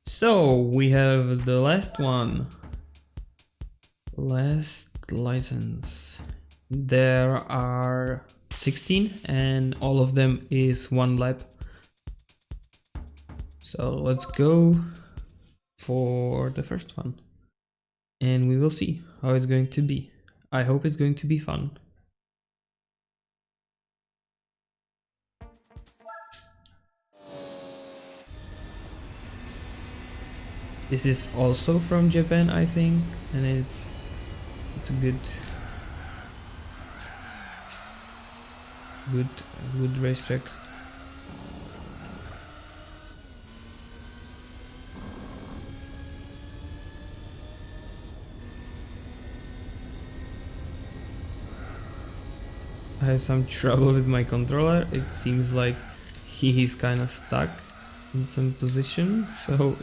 So we have the last one. Last license. There are 16 and all of them is one lap. So let's go for the first one. And we will see how it's going to be. I hope it's going to be fun. This is also from Japan, I think, and it's a good racetrack. I have some trouble with my controller. It seems like he is kind of stuck in some position, so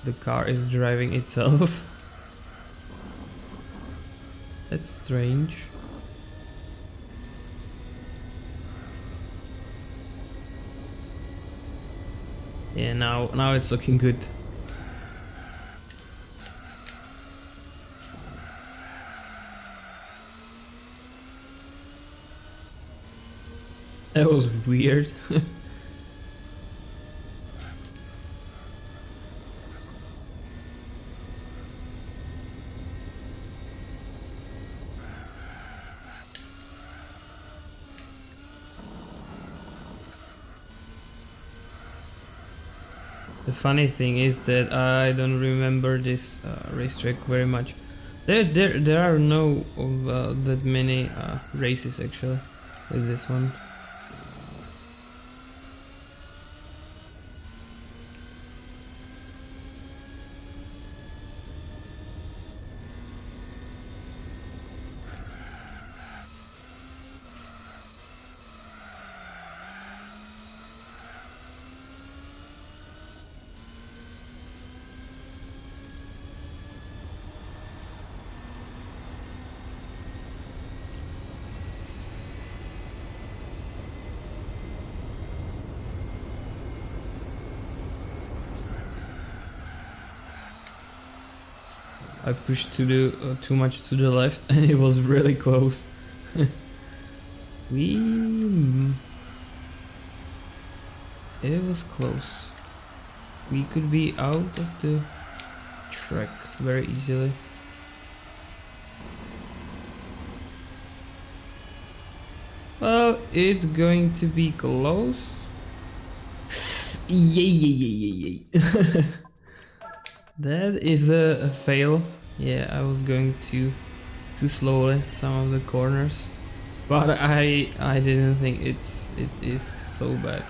the car is driving itself. That's strange. Yeah, now it's looking good. That was weird. The funny thing is that I don't remember this racetrack very much. There are no that many races actually with this one. I pushed too much to the left and it was really close. It was close. We could be out of the track very easily. Well, it's going to be close. Yay. That is a fail. Yeah, I was going too slowly some of the corners, but I didn't think it is so bad.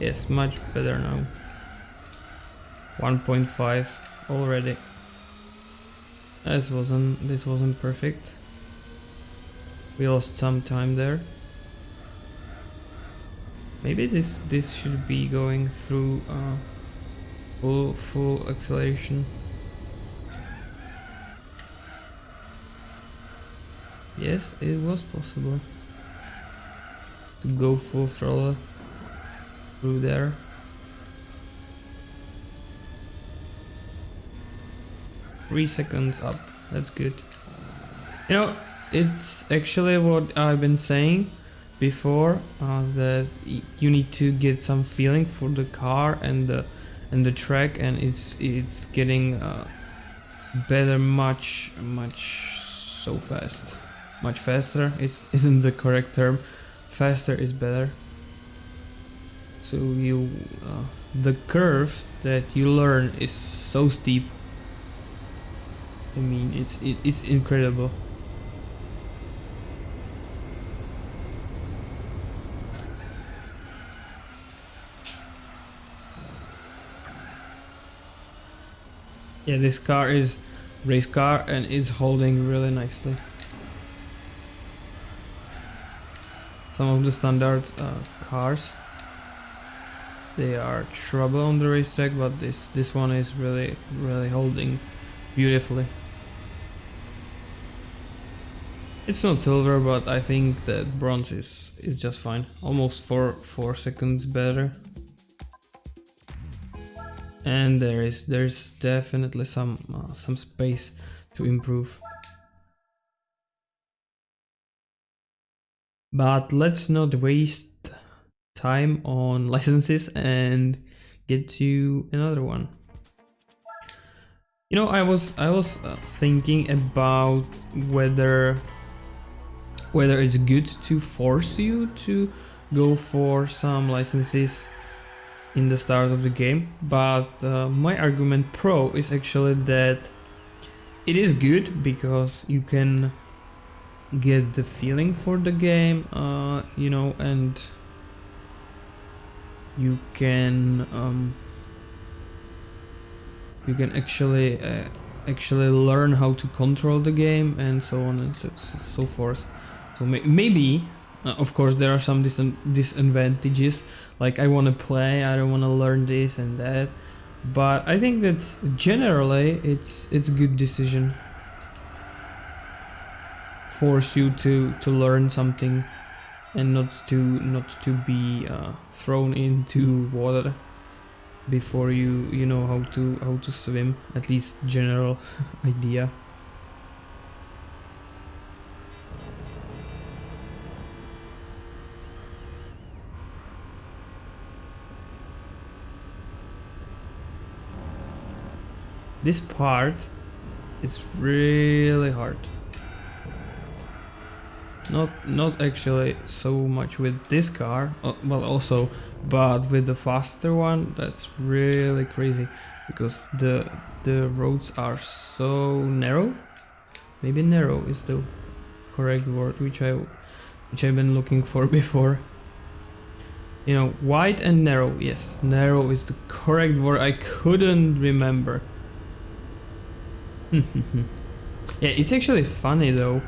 Yes, much better now. 1.5 already. This wasn't perfect. We lost some time there. Maybe this should be going through full acceleration. Yes, it was possible to go full throttle through there. Three seconds up, that's good. You know, it's actually what I've been saying before, that you need to get some feeling for the car and the track, and it's getting better much so fast. Much faster isn't the correct term. Faster is better. So the curve that you learn is so steep. I mean, it's incredible. Yeah, this car is race car and is holding really nicely. Some of the standard cars, they are trouble on the racetrack, but this one is really holding beautifully. It's not silver, but I think that bronze is just fine. Almost 4 seconds better. And there's definitely some space to improve. But let's not waste time on licenses and get to another one. You know, I was thinking about whether it's good to force you to go for some licenses in the start of the game, but my argument pro is actually that it is good because you can get the feeling for the game, you know, and you can actually learn how to control the game and so on and so forth. So maybe, of course, there are some disadvantages, like I want to play, I don't want to learn this and that, but I think that generally it's a good decision. Force you to learn something and not to be thrown into water before you know how to swim, at least general idea. This part is really hard. Not actually so much with this car, well also, but with the faster one, that's really crazy because the roads are so narrow. Maybe narrow is the correct word, which I've been looking for before. You know, wide and narrow. Yes, narrow is the correct word. I couldn't remember. Yeah, it's actually funny though,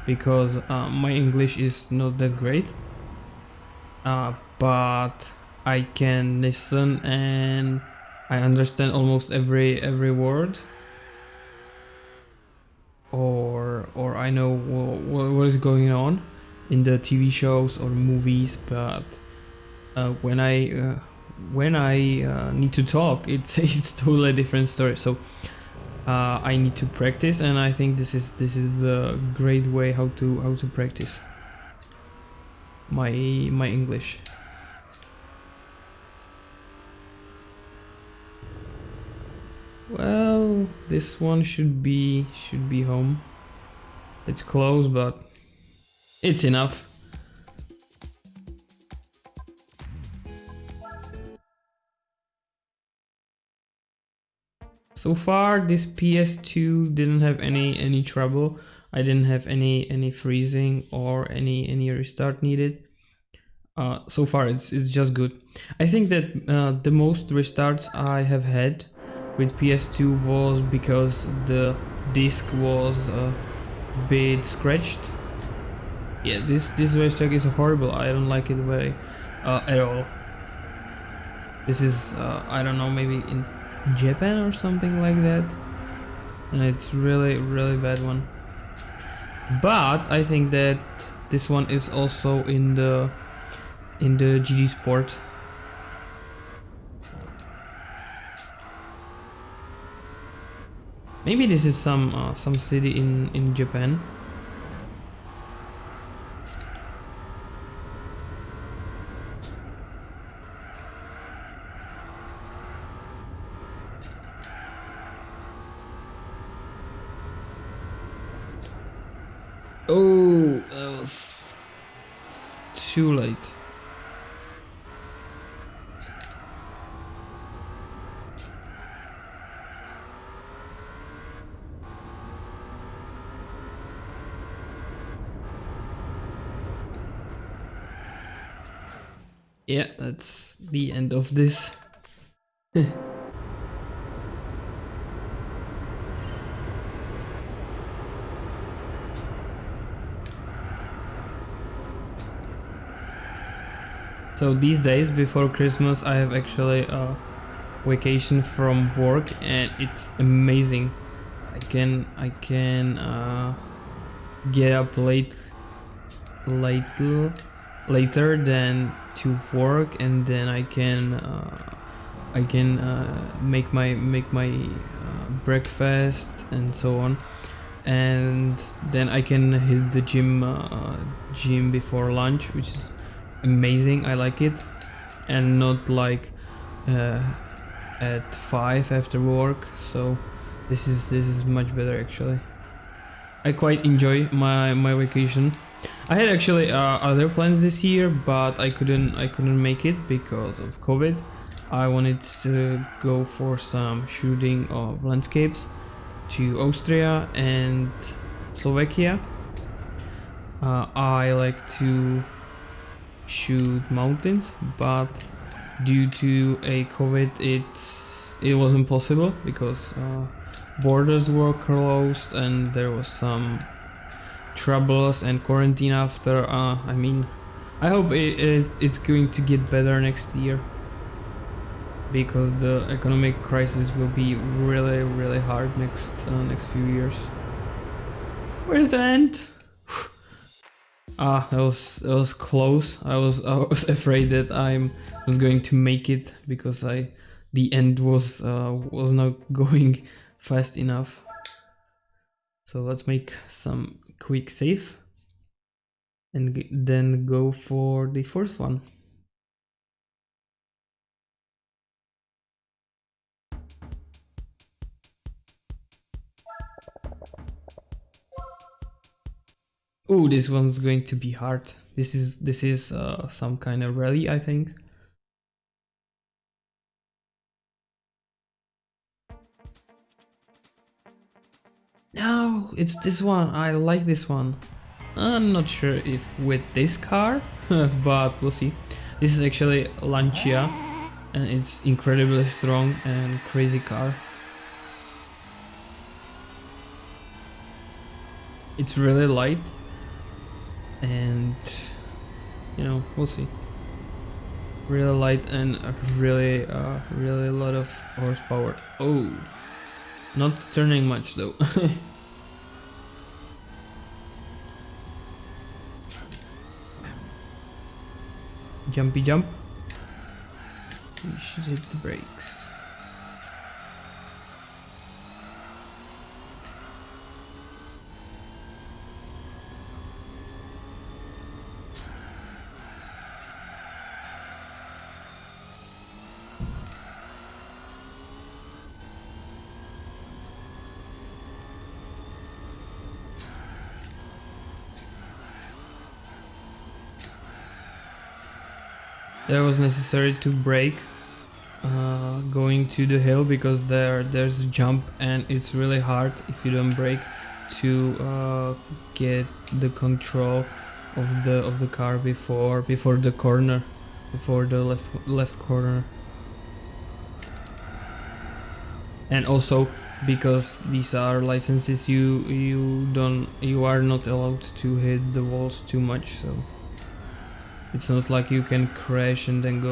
because my English is not that great, but I can listen and I understand almost every word, or I know what is going on in the TV shows or movies, but when I need to talk, it's totally different story. So I need to practice, and I think this is the great way how to practice my English. Well, this one should be home. It's close, but it's enough. So far, this PS2 didn't have any trouble. I didn't have any freezing or any restart needed. So far, it's just good. I think that the most restarts I have had with PS2 was because the disc was a bit scratched. Yeah, this racetrack is horrible. I don't like it very at all. This is I don't know, maybe in Japan or something like that, and it's really bad one. But I think that this one is also in the GG Sport. Maybe this is some city in Japan. Oh, that was too late. Yeah, that's the end of this. So these days before Christmas I have actually a vacation from work and it's amazing. I can get up later than to work, and then I can make my breakfast and so on, and then I can hit the gym before lunch, which is amazing. I like it, and not like at 5 after work. So this is much better actually. I quite enjoy my vacation. I had actually other plans this year, but I couldn't make it because of COVID. I wanted to go for some shooting of landscapes to Austria and Slovakia. I like to shoot mountains, but due to a COVID it wasn't possible because borders were closed and there was some troubles and quarantine after. I mean, I hope it's going to get better next year, because the economic crisis will be really hard next few years. Where's the end? That was close. I was afraid that I was going to make it because the end was not going fast enough. So let's make some quick save and then go for the fourth one. Oh, this one's going to be hard. This is some kind of rally, I think. No, it's this one. I like this one. I'm not sure if with this car, but we'll see. This is actually Lancia, and it's incredibly strong and crazy car. It's really light, and you know, we'll see. Really light and really a lot of horsepower. Oh, not turning much though. Jumpy jump. We should hit the brakes. That was necessary to brake going to the hill, because there's a jump and it's really hard if you don't brake to get the control of the car before the corner, before the left corner. And also because these are licenses, you are not allowed to hit the walls too much, so it's not like you can crash and then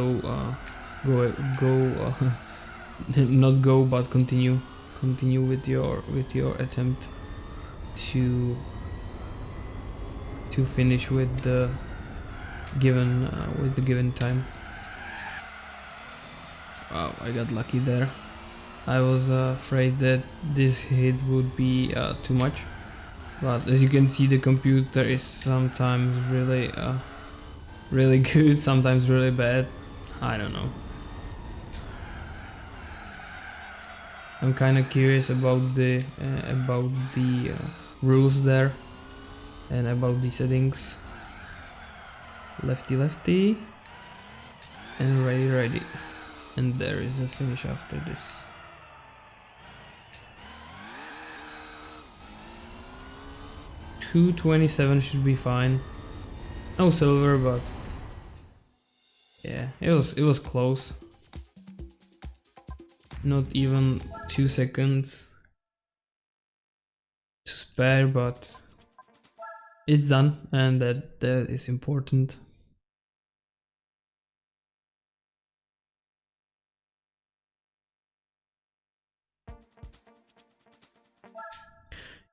not go, but continue with your attempt to finish with the given time. Wow, I got lucky there. I was afraid that this hit would be too much, but as you can see, the computer is sometimes really good, sometimes really bad. I don't know. I'm kind of curious about the rules there and about the settings. Lefty, and righty, and there is a finish after this. $227 should be fine. No silver, but yeah, it was close. Not even 2 seconds to spare, but it's done, and that is important.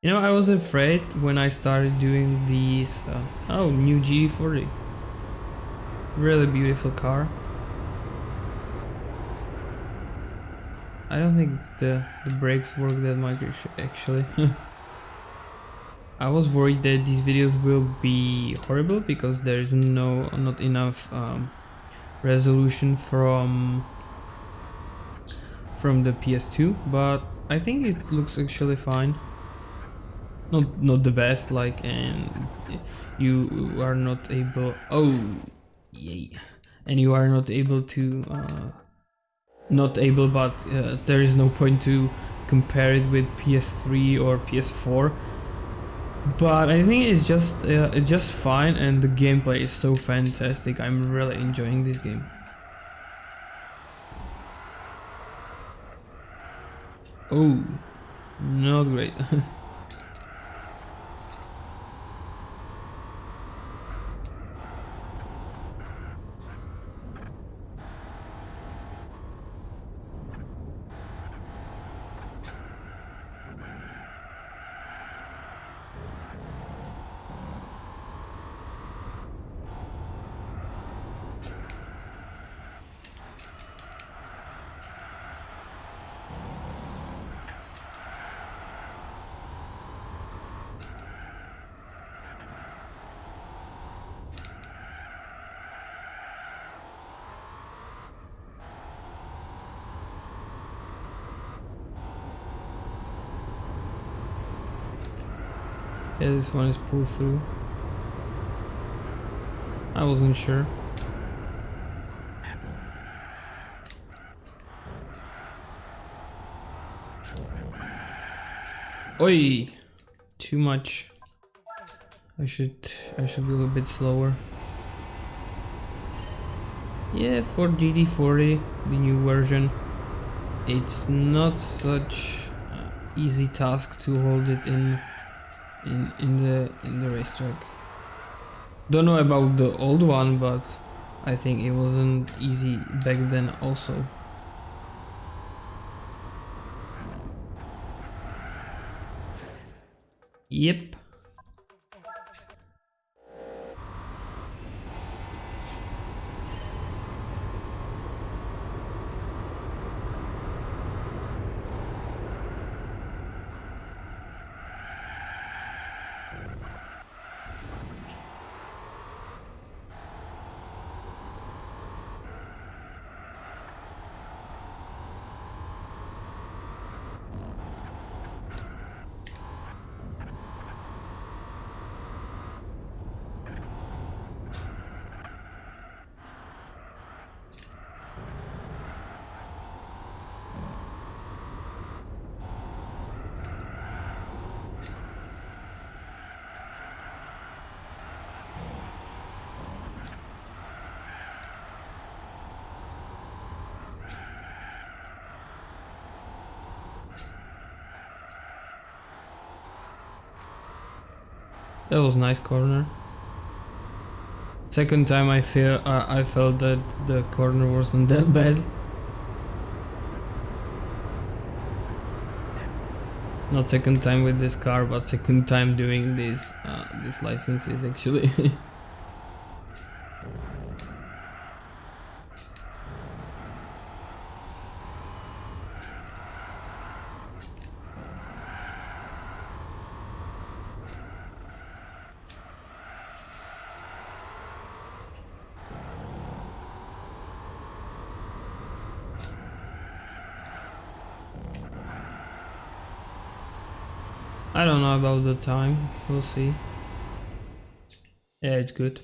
You know, I was afraid when I started doing these. Oh, new GT40. Really beautiful car. I don't think the brakes work that much actually. I was worried that these videos will be horrible because there is not enough resolution from the PS2, but I think it looks actually fine. Not the best, like, and you are not able. Oh, yay! And you are not able to. Not able, but there is no point to compare it with PS3 or PS4. But I think it's just fine, and the gameplay is so fantastic. I'm really enjoying this game. Oh, not great. Yeah, this one is pulled through. I wasn't sure. Oi! Too much. I should be a little bit slower. Yeah, for GT40, the new version, it's not such easy task to hold it in the racetrack. Don't know about the old one, but I think it wasn't easy back then also. Yep. That was a nice corner. Second time I felt that the corner wasn't that bad. Not second time with this car, but second time doing this licenses actually. I don't know about the time, we'll see. Yeah, it's good.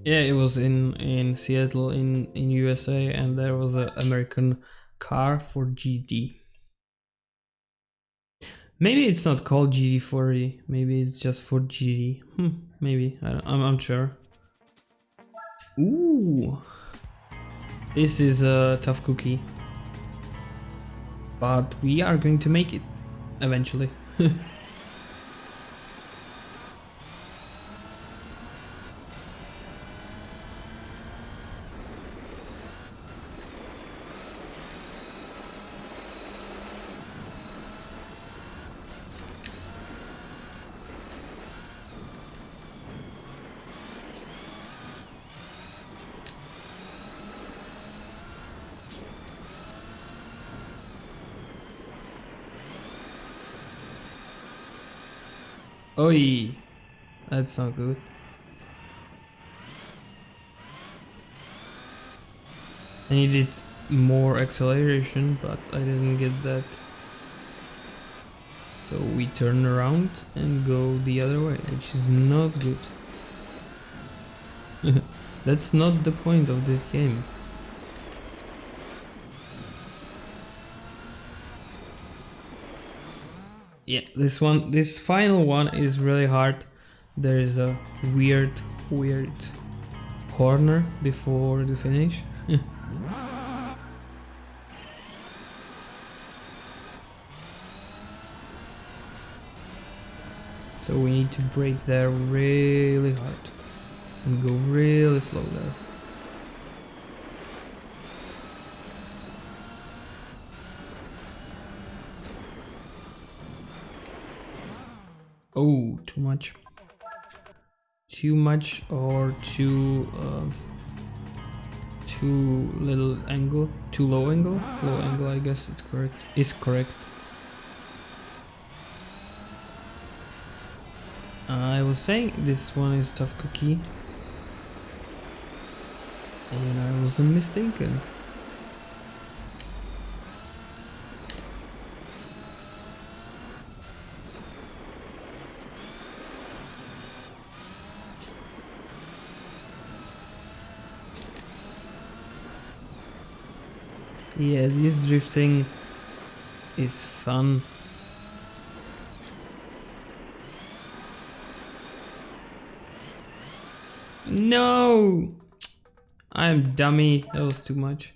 Yeah, it was in Seattle in USA, and there was an American car for GT. Maybe it's not called GT40, maybe it's just for GT. Maybe, I'm sure. Ooh, this is a tough cookie, but we are going to make it eventually. Oi! That's not good. I needed more acceleration, but I didn't get that. So we turn around and go the other way, which is not good. That's not the point of this game. Yeah, this final one is really hard. There is a weird corner before the finish. So we need to brake there really hard and go really slow there. Oh, too much. Too much or too little angle, too low angle. Low angle, I guess it's correct. Is correct. I was saying this one is tough cookie, and I wasn't mistaken. Yeah, this drifting is fun. No! I'm dummy, that was too much.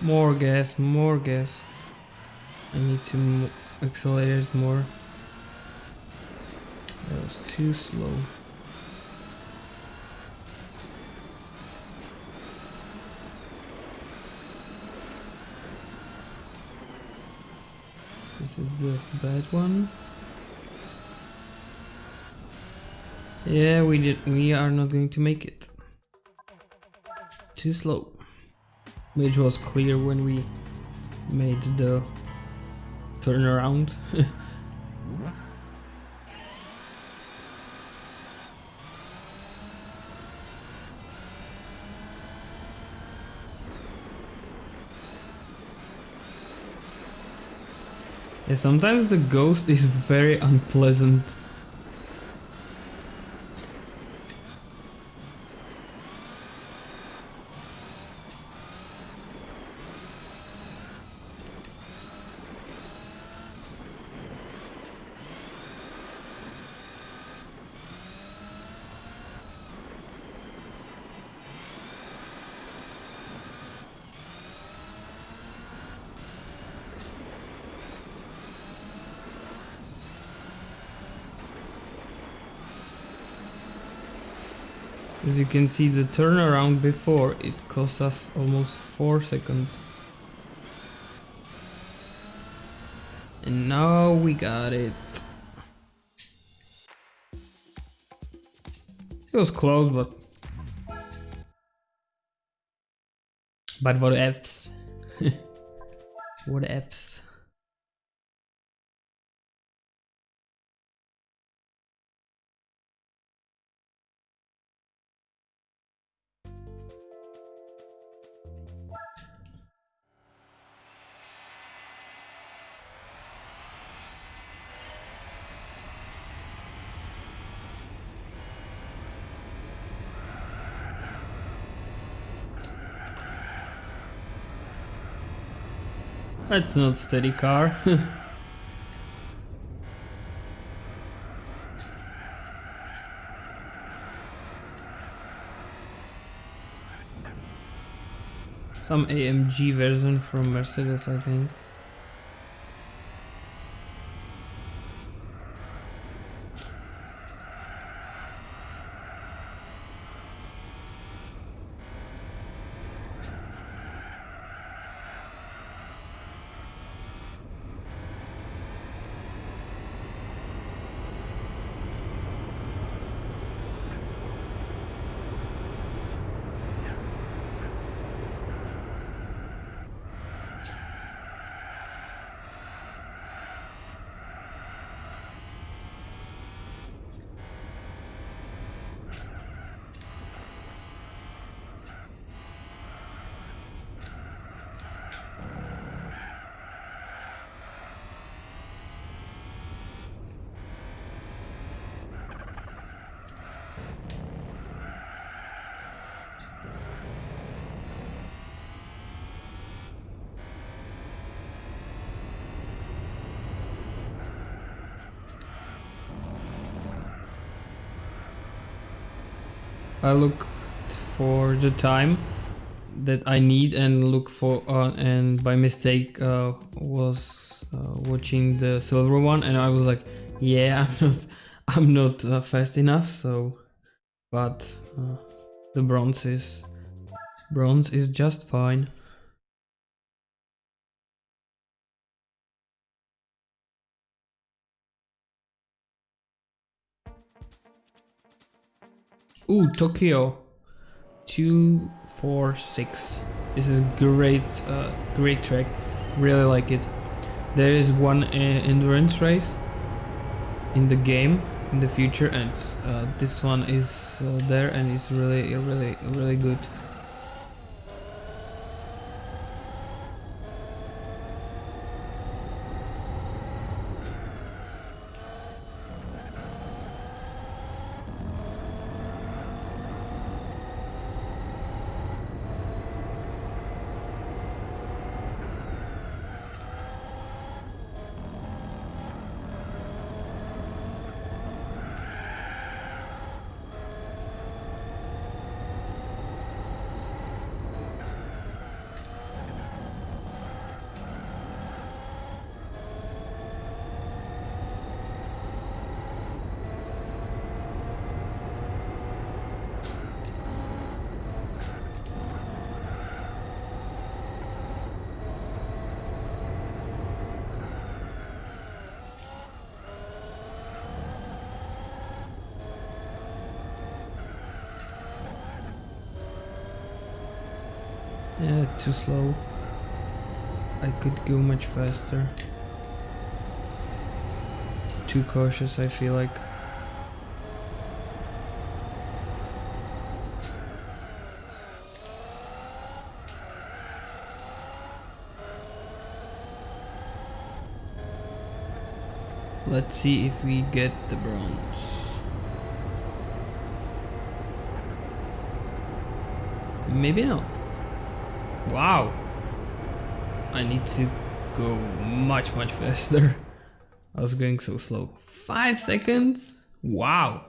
More gas, more gas. I need to accelerate more. That was too slow. This is the bad one. Yeah, we are not going to make it. Too slow. Which was clear when we made the turnaround. Yeah, sometimes the ghost is very unpleasant. As you can see, the turnaround before, it cost us almost 4 seconds. And now we got it. It was close, but what ifs? What ifs? That's not steady car. some AMG version from Mercedes, I think. I look for the time that I need and look for and by mistake was watching the silver one, and I was like, yeah, I'm not fast enough. So, but the bronze is just fine. Ooh, Tokyo 246. This is great, great track. Really like it. There is one endurance race in the game in the future, and this one is there, and it's really good. Yeah, too slow. I could go much faster. Too cautious, I feel like. Let's see if we get the bronze. Maybe not. Wow. I need to go much faster. I was going so slow. 5 seconds? Wow.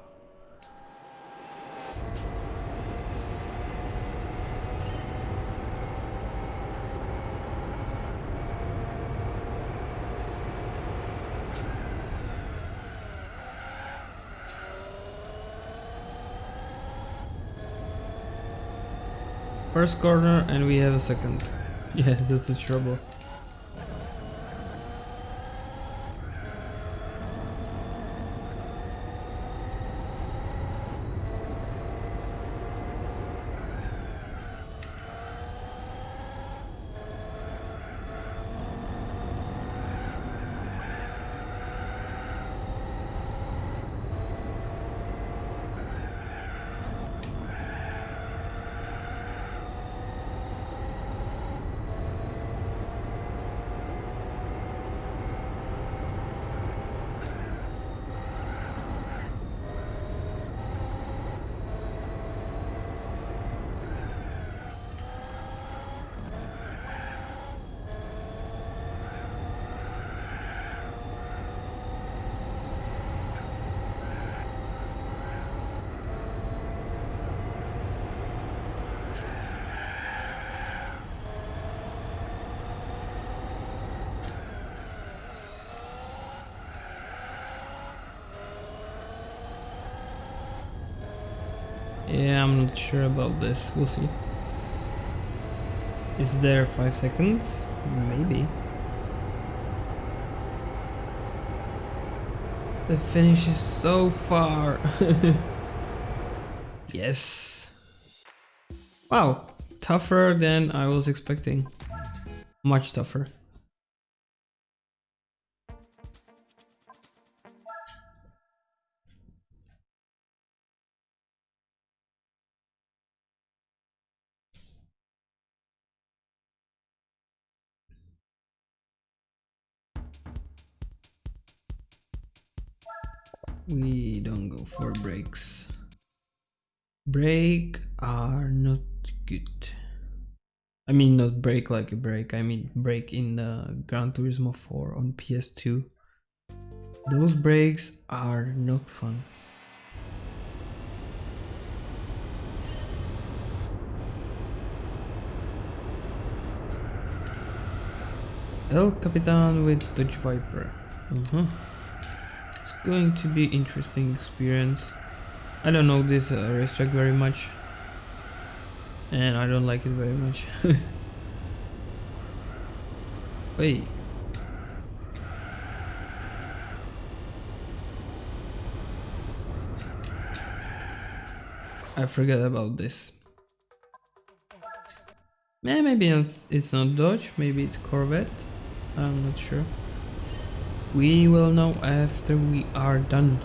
First corner and we have a second. Yeah, that's the trouble. Yeah, I'm not sure about this. We'll see. Is there 5 seconds? Maybe. The finish is so far. Yes. Wow, tougher than I was expecting. Much tougher. We don't go for breaks. Break are not good. I mean not break like a break, I mean break in the Gran Turismo 4 on PS2. Those breaks are not fun. El Capitan with Dodge Viper. It's going to be interesting experience. I don't know this racetrack very much. And I don't like it very much. Wait. I forgot about this. Maybe it's not Dodge, maybe it's Corvette. I'm not sure. We will know after we are done.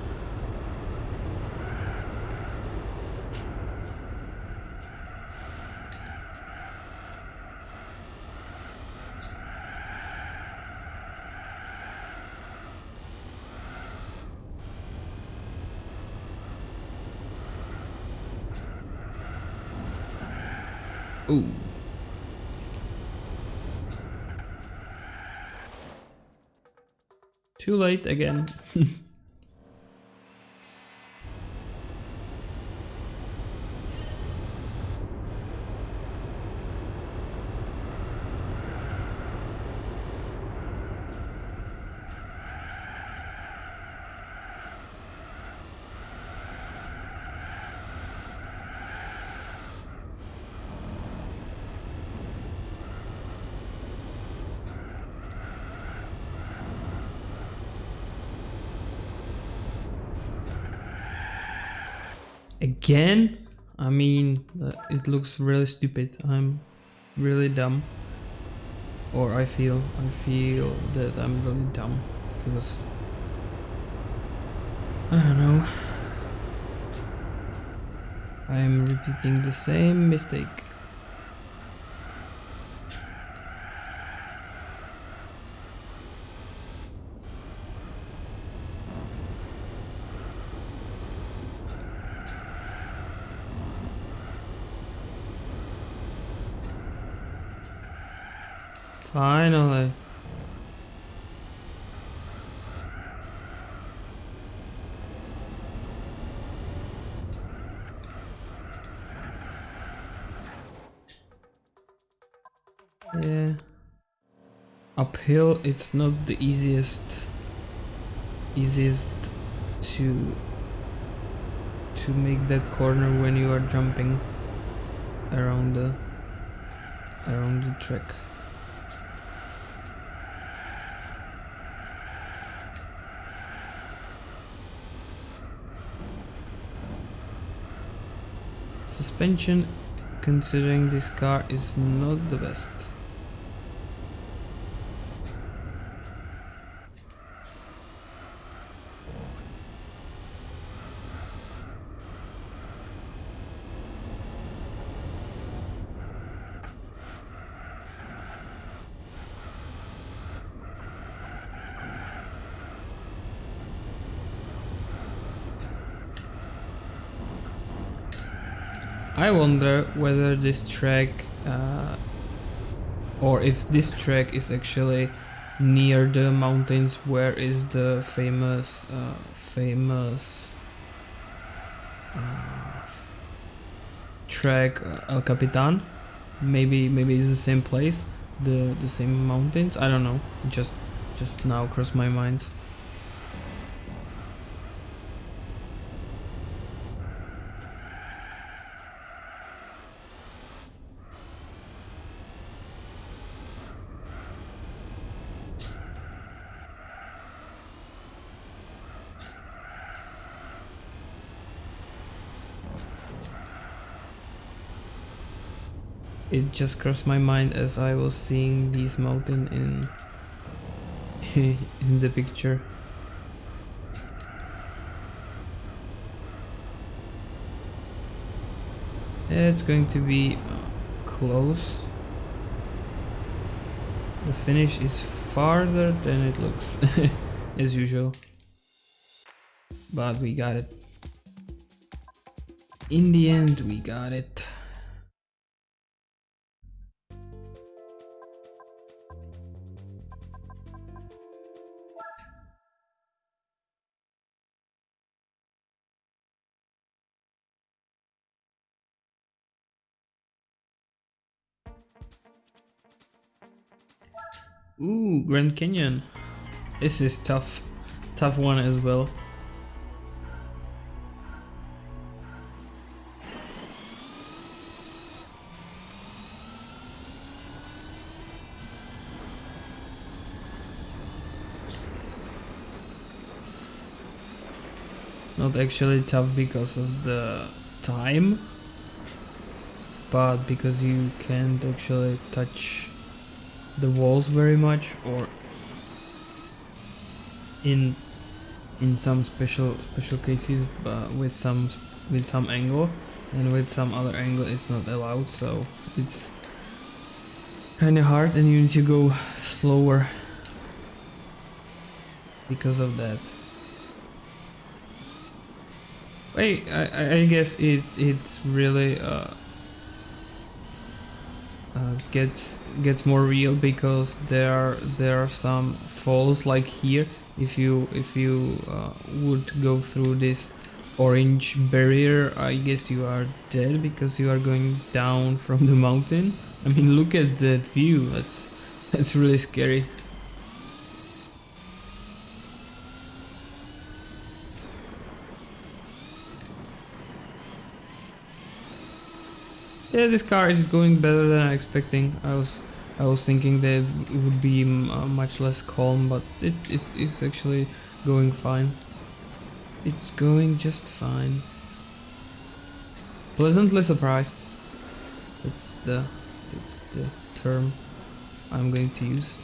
Ooh. Too late again. Again? I mean, it looks really stupid. I'm really dumb. Or I feel that I'm really dumb because I don't know. I am repeating the same mistake. Finally. Yeah. Uphill it's not the easiest to make that corner when you are jumping around the track. Suspension, considering this car, is not the best. I wonder whether this track or if this track is actually near the mountains where is the famous track El Capitan. Maybe it's the same place, the same mountains. I don't know, just now crossed my mind. It just crossed my mind as I was seeing these mountain in in the picture. It's going to be close. The finish is farther than it looks, as usual. But we got it. In the end, we got it. Ooh, Grand Canyon. This is tough. Tough one as well. Not actually tough because of the time, but because you can't actually touch the walls very much, or in some special cases, but with some angle, and with some other angle it's not allowed, so it's kind of hard and you need to go slower because of that. I guess it's really gets more real because there are some falls like here. If you would go through this orange barrier, I guess you are dead because you are going down from the mountain. I mean, look at that view. That's really scary. Yeah, this car is going better than I expecting. I was thinking that it would be much less calm, but it's actually going fine. It's going just fine. Pleasantly surprised. That's the term I'm going to use.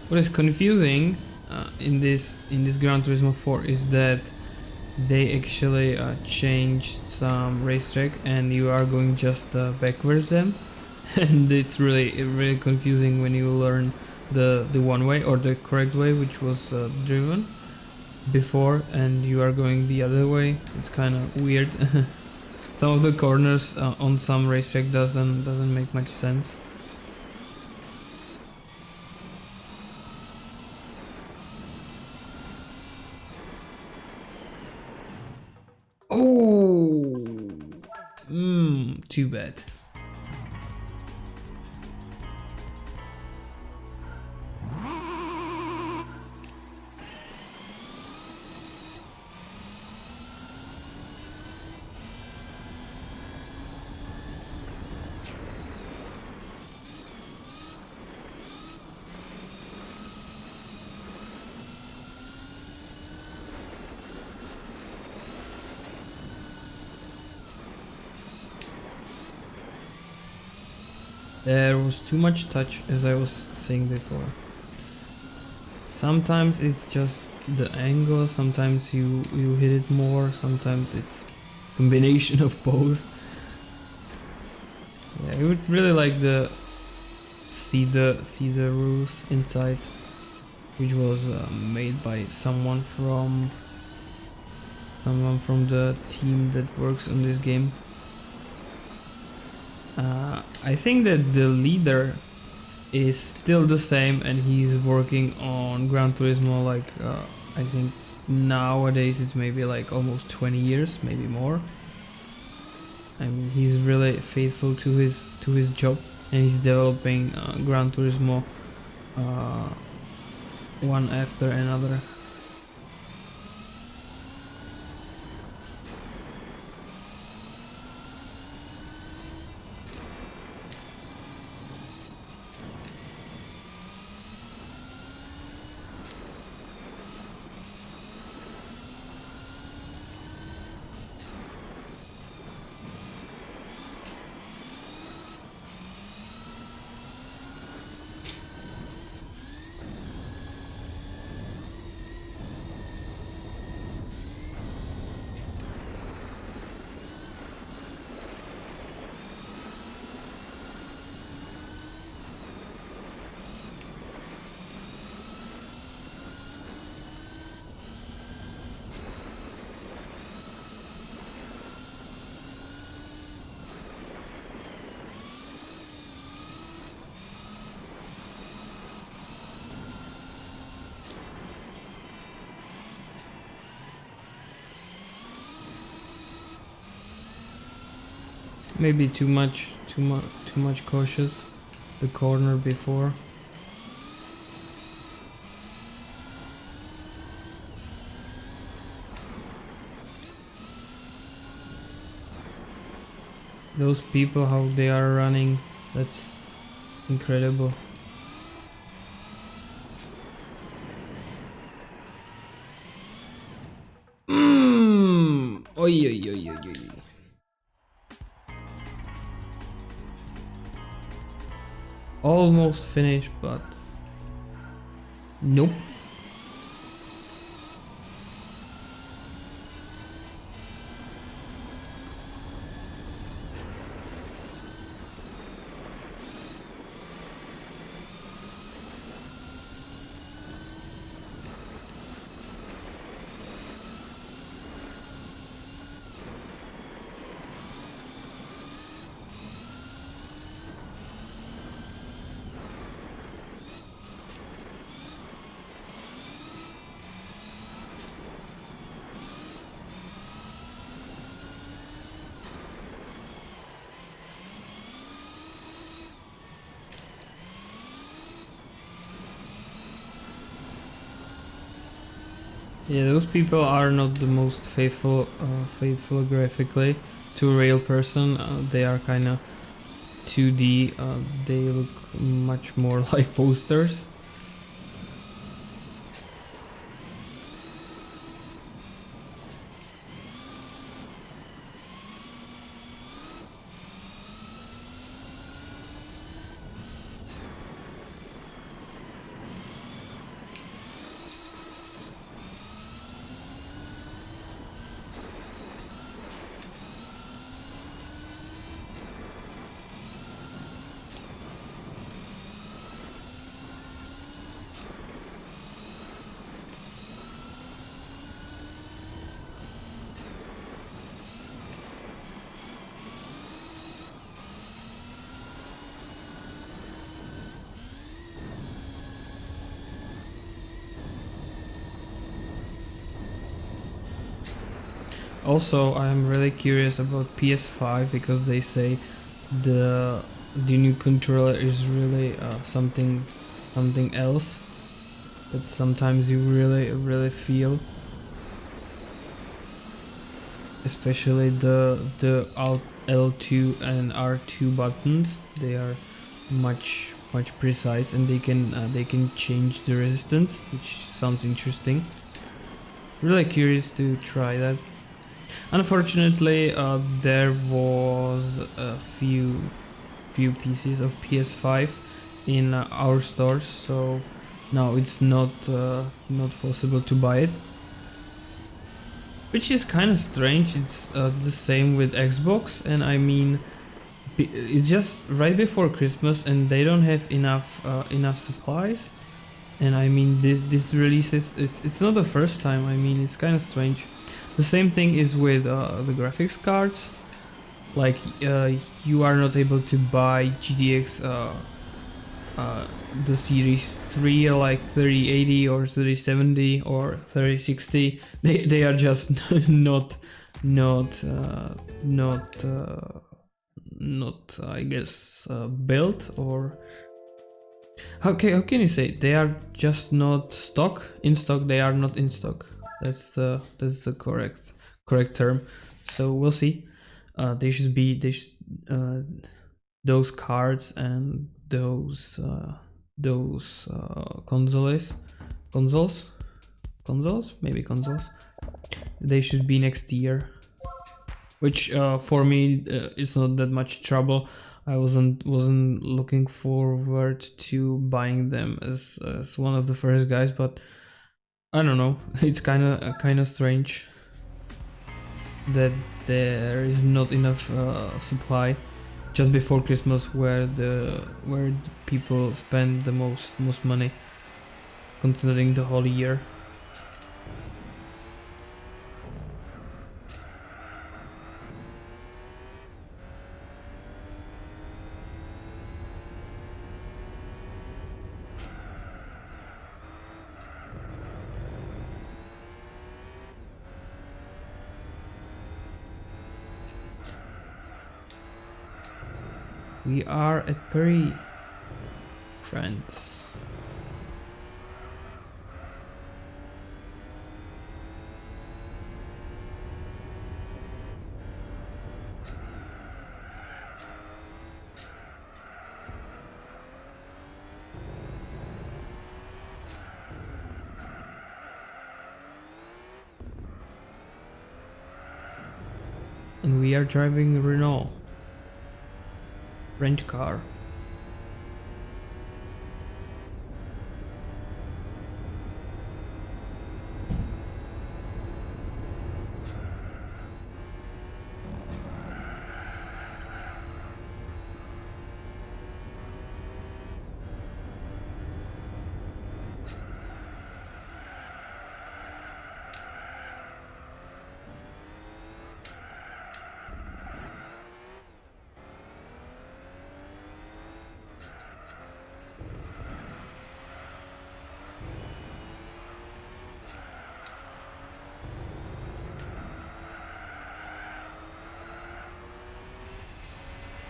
What is confusing in this Gran Turismo 4 is that they actually changed some racetrack and you are going just backwards them, and it's really confusing when you learn the one way or the correct way which was driven before, and you are going the other way. It's kind of weird. Some of the corners on some racetrack doesn't make much sense. Oh, too bad. There was too much touch, as I was saying before. Sometimes it's just the angle, sometimes you hit it more, sometimes it's combination of both. Yeah, I would really like to see the rules inside, which was made by someone from the team that works on this game. I think that the leader is still the same and he's working on Gran Turismo like I think nowadays it's maybe like almost 20 years, maybe more. I mean, he's really faithful to his job, and he's developing Gran Turismo one after another. maybe too much cautious the corner before. Those people, how they are running, that's incredible. Oi, oi, oi, oi, oi. Almost finished, but nope. Yeah, those people are not the most faithful graphically to a real person. They are kind of 2D. They look much more like posters. Also, I'm really curious about PS5 because they say the new controller is really something else that sometimes you really feel, especially the Alt L2 and R2 buttons. They are much precise, and they can change the resistance, which sounds interesting. Really curious to try that. Unfortunately, there was a few pieces of PS5 in our stores, so now it's not possible to buy it, which is kind of strange. It's the same with Xbox, and I mean, it's just right before Christmas, and they don't have enough supplies. And I mean, this releases, it's not the first time. I mean, it's kind of strange. The same thing is with the graphics cards. Like you are not able to buy GTX the Series 3 like 3080 or 3070 or 3060. They are just not I guess built, or how can you say they are just not in stock. They are not in stock. That's the correct term. So we'll see. They should those cards and those consoles, maybe consoles. They should be next year, which for me is not that much trouble. I wasn't looking forward to buying them as one of the first guys, but I don't know. It's kind of strange that there is not enough supply just before Christmas, where the people spend the most money, considering the whole year. We are at Perry Trends. And we are driving a Renault rent car.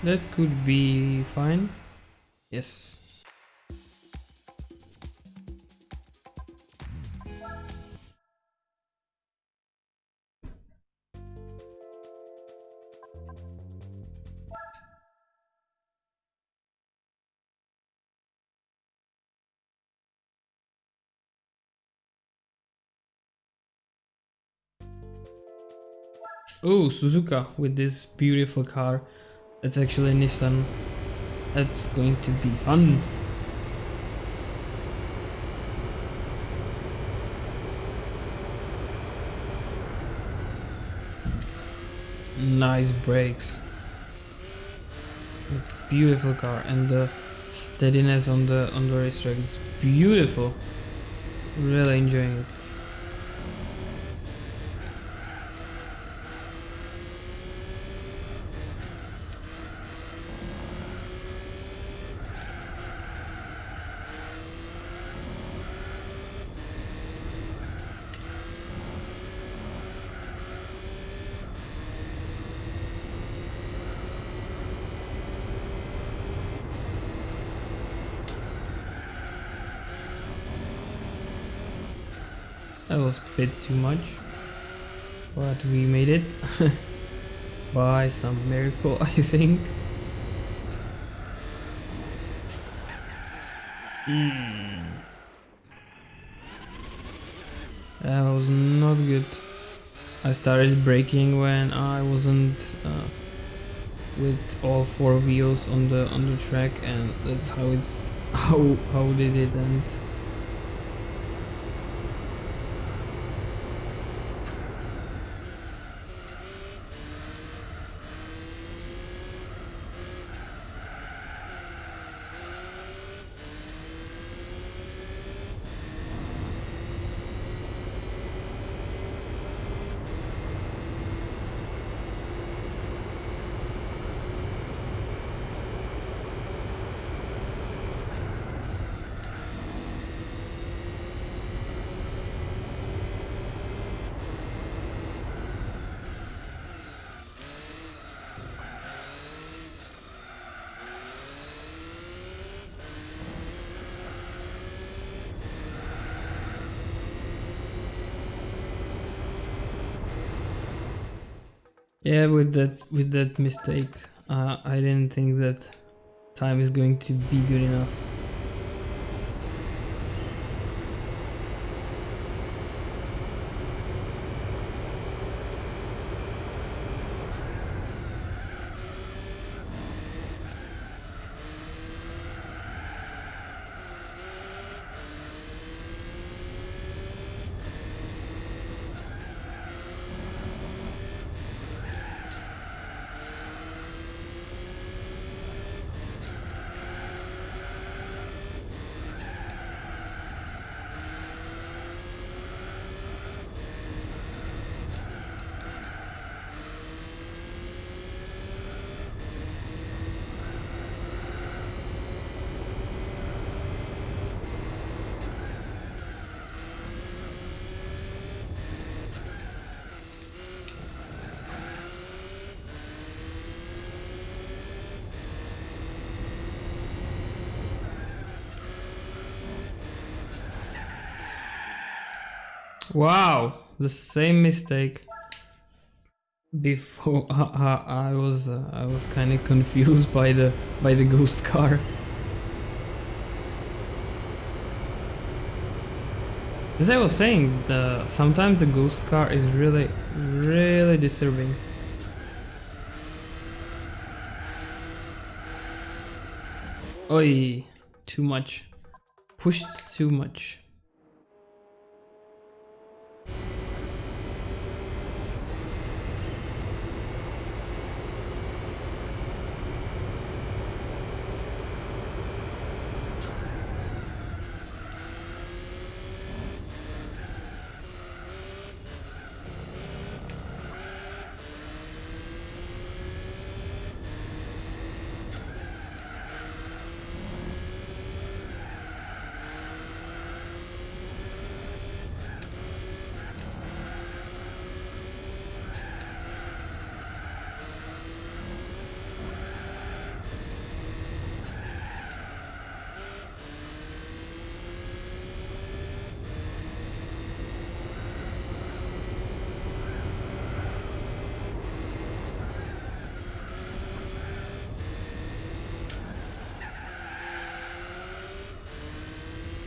That could be fine. Yes. Oh, Suzuka with this beautiful car. That's actually a Nissan. That's going to be fun. Nice brakes. Beautiful car, and the steadiness on the racetrack is beautiful. Really enjoying it. That was a bit too much, but we made it by some miracle, I think. That was not good. I started braking when I wasn't with all four wheels on the track, and that's how it's how did it end. Yeah, with that mistake, I didn't think that time is going to be good enough. Wow, the same mistake. Before I was kind of confused by the ghost car. As I was saying, sometimes the ghost car is really disturbing. Oi, too much. Pushed too much.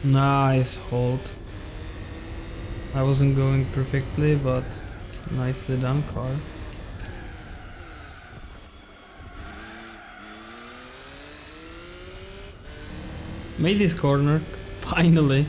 Nice hold. I wasn't going perfectly, but nicely done, car. Made this corner, finally.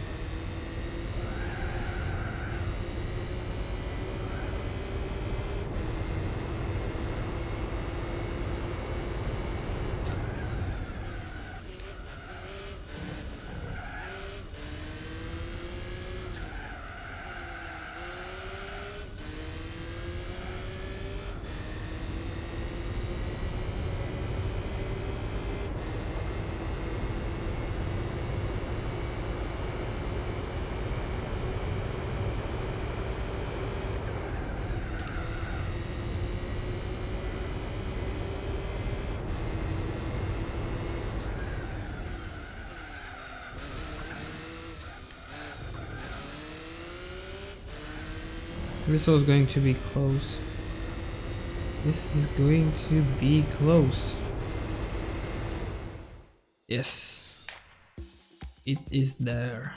This was going to be close. This is going to be close. Yes. It is there.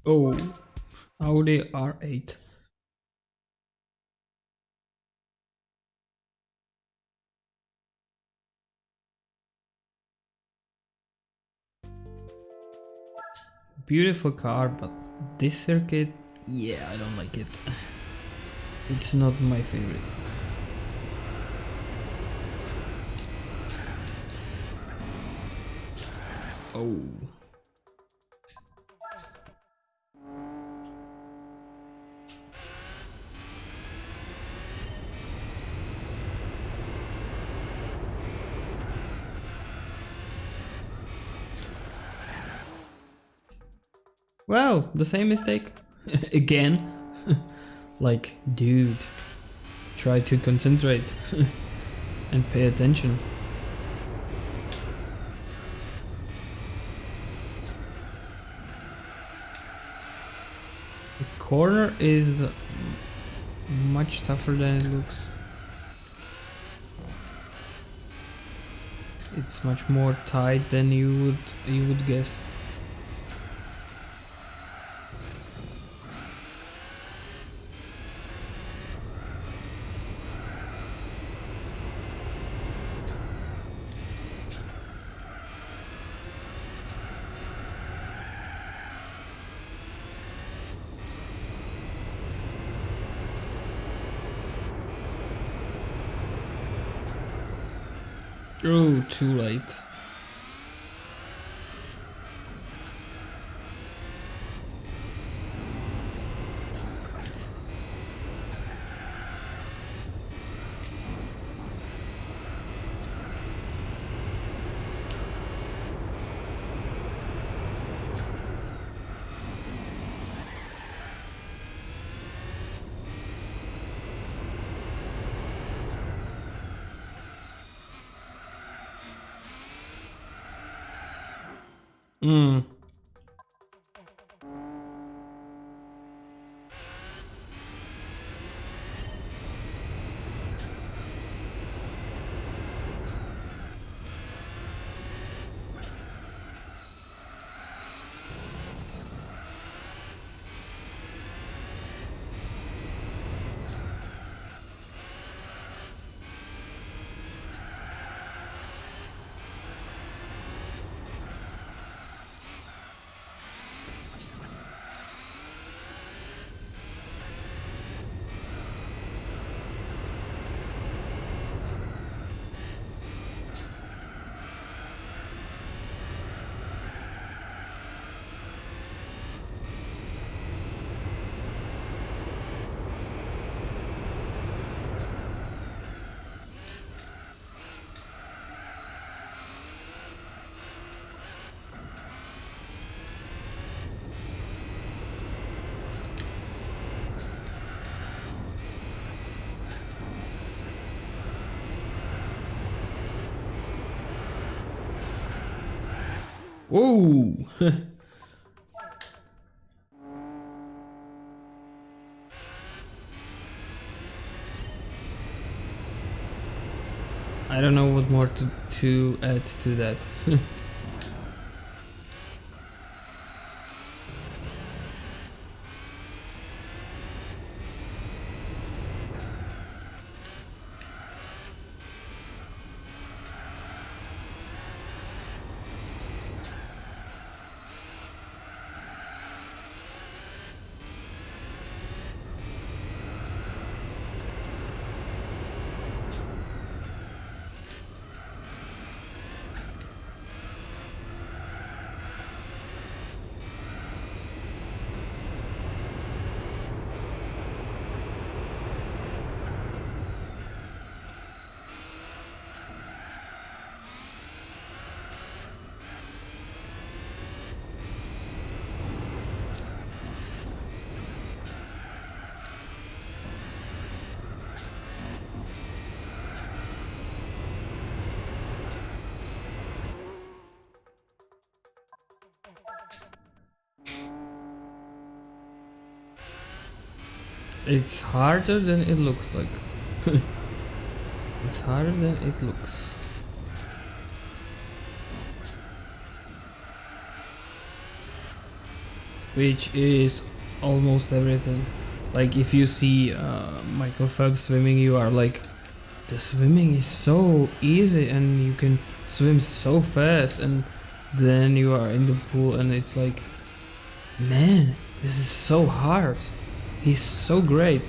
Oh, Audi R8. Beautiful car, but this circuit, yeah, I don't like it. It's not my favorite. Oh. Well, the same mistake. Again. Like, dude. Try to concentrate. And pay attention. The corner is much tougher than it looks. It's much more tight than you would guess. Oh, too late. Mm. Whoa! I don't know what more to add to that. It's harder than it looks like. It's harder than it looks. Which is almost everything. Like if you see Michael Phelps swimming, you are like, the swimming is so easy and you can swim so fast, and then you are in the pool and it's like, man, this is so hard. He's so great.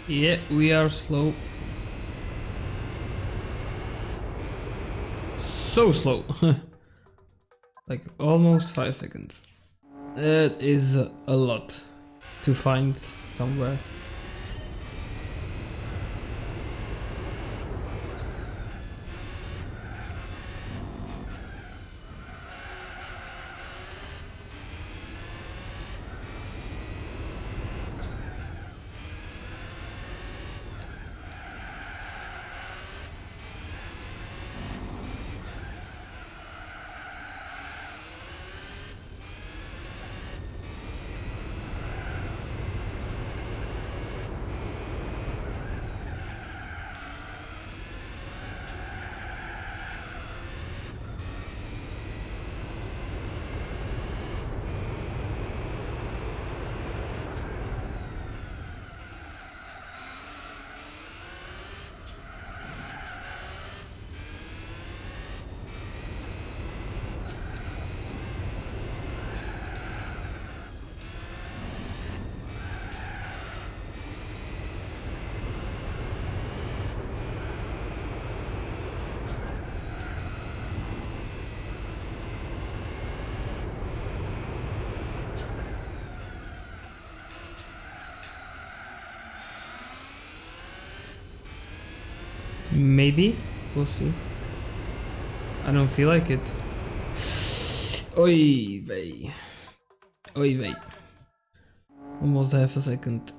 Yeah, we are slow. So slow. Like almost 5 seconds. That is a lot to find somewhere. Maybe. We'll see. I don't feel like it. Oy vey. Oy vey. Almost half a second.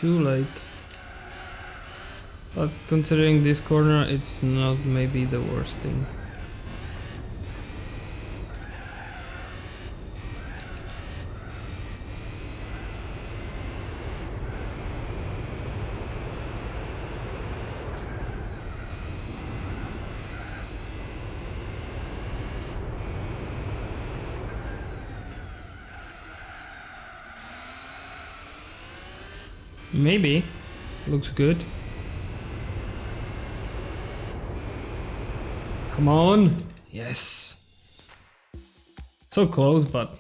Too late. But considering this corner, it's not maybe the worst thing. Maybe. Looks good. Come on! Yes! So close, but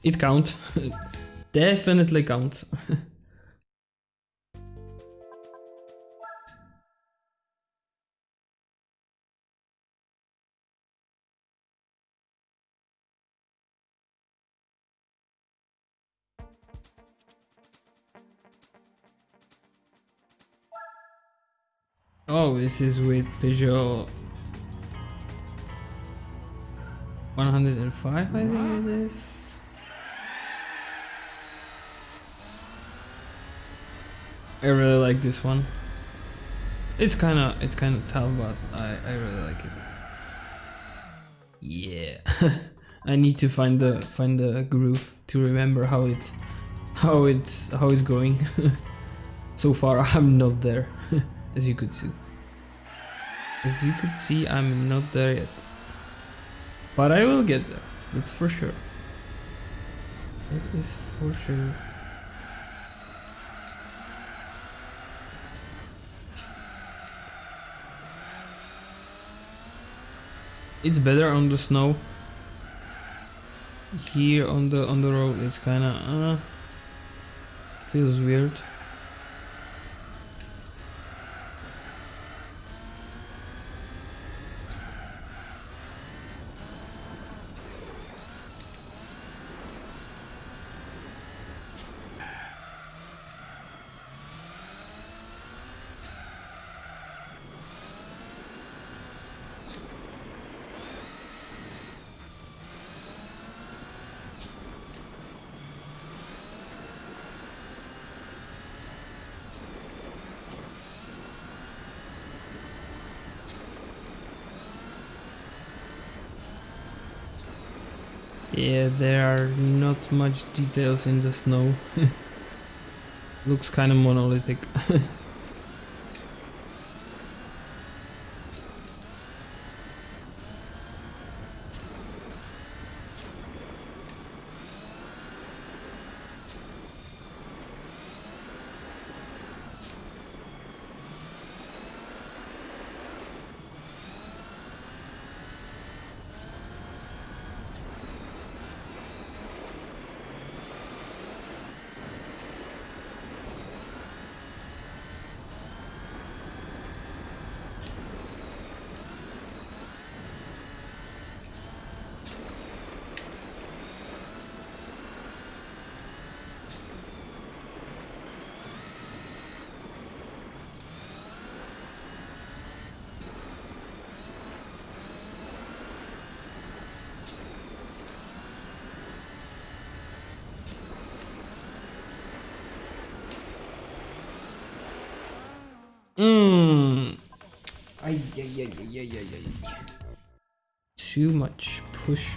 it counts. Definitely counts. Oh, this is with Peugeot 105, I think it is. I really like this one. It's kinda tough, but I really like it. Yeah. I need to find the groove to remember how it's going. So far I'm not there, as you could see. As you could see, I'm not there yet. But I will get there, that's for sure. That is for sure. It's better on the snow. Here on the road it's kinda feels weird. Yeah, there are not much details in the snow. Looks kind of monolithic. Ay. Too much push.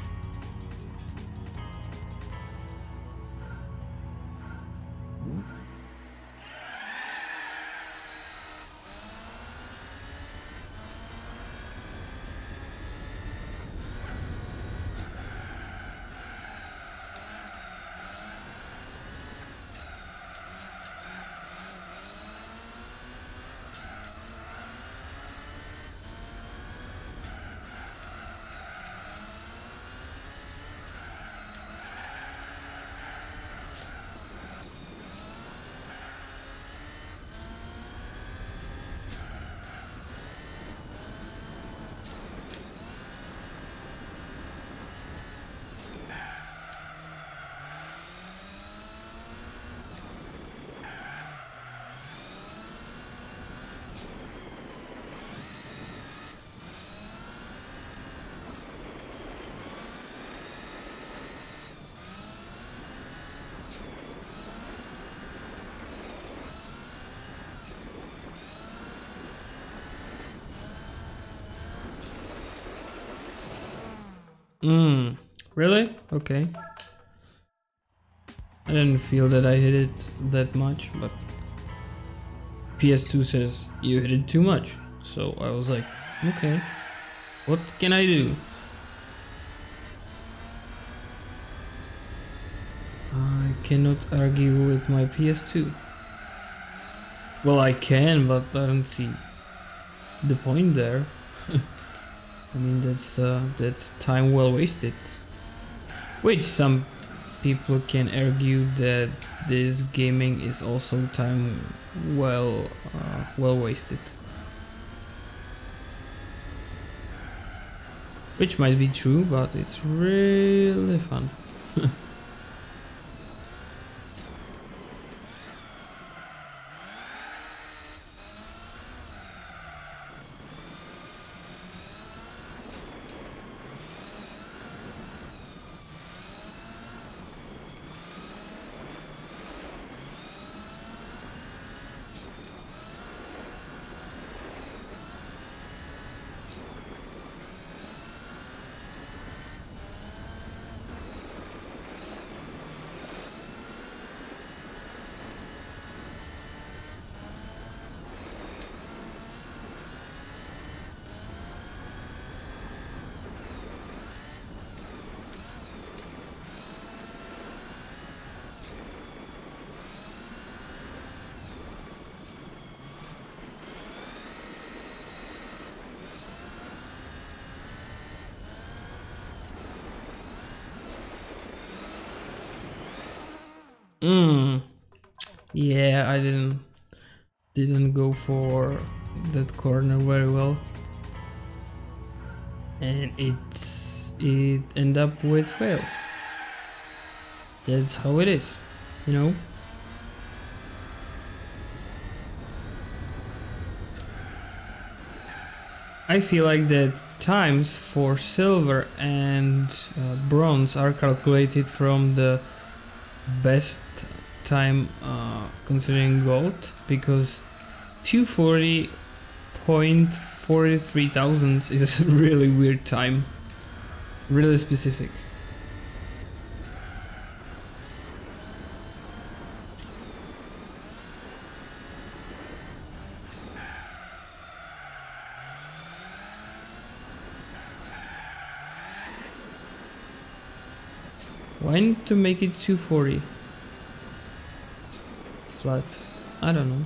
Really? Okay. I didn't feel that I hit it that much, but PS2 says you hit it too much. So I was like, okay, what can I do? I cannot argue with my PS2. Well, I can, but I don't see the point there. I mean, that's time well wasted. Which some people can argue that this gaming is also time well wasted. Which might be true, but it's really fun. Yeah, I didn't go for that corner very well, and it ended up with fail. That's how it is, you know. I feel like that times for silver and bronze are calculated from the best time considering gold, because 240.43 thousand is a really weird time, really specific. Why not to make it 240 flat? I don't know.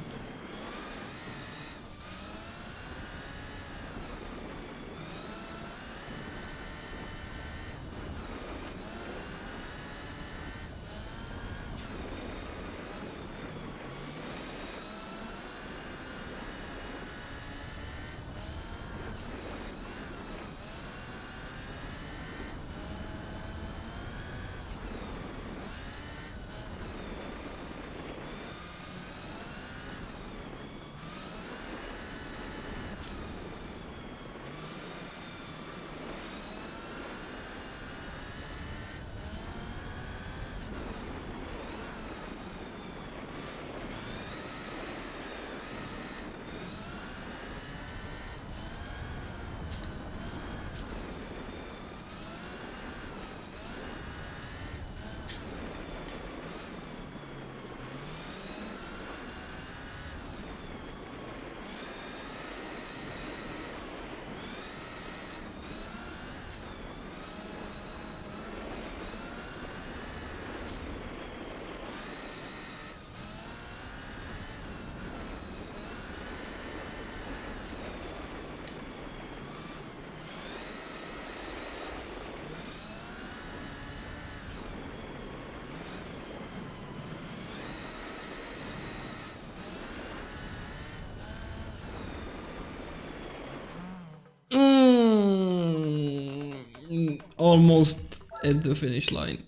Almost at the finish line.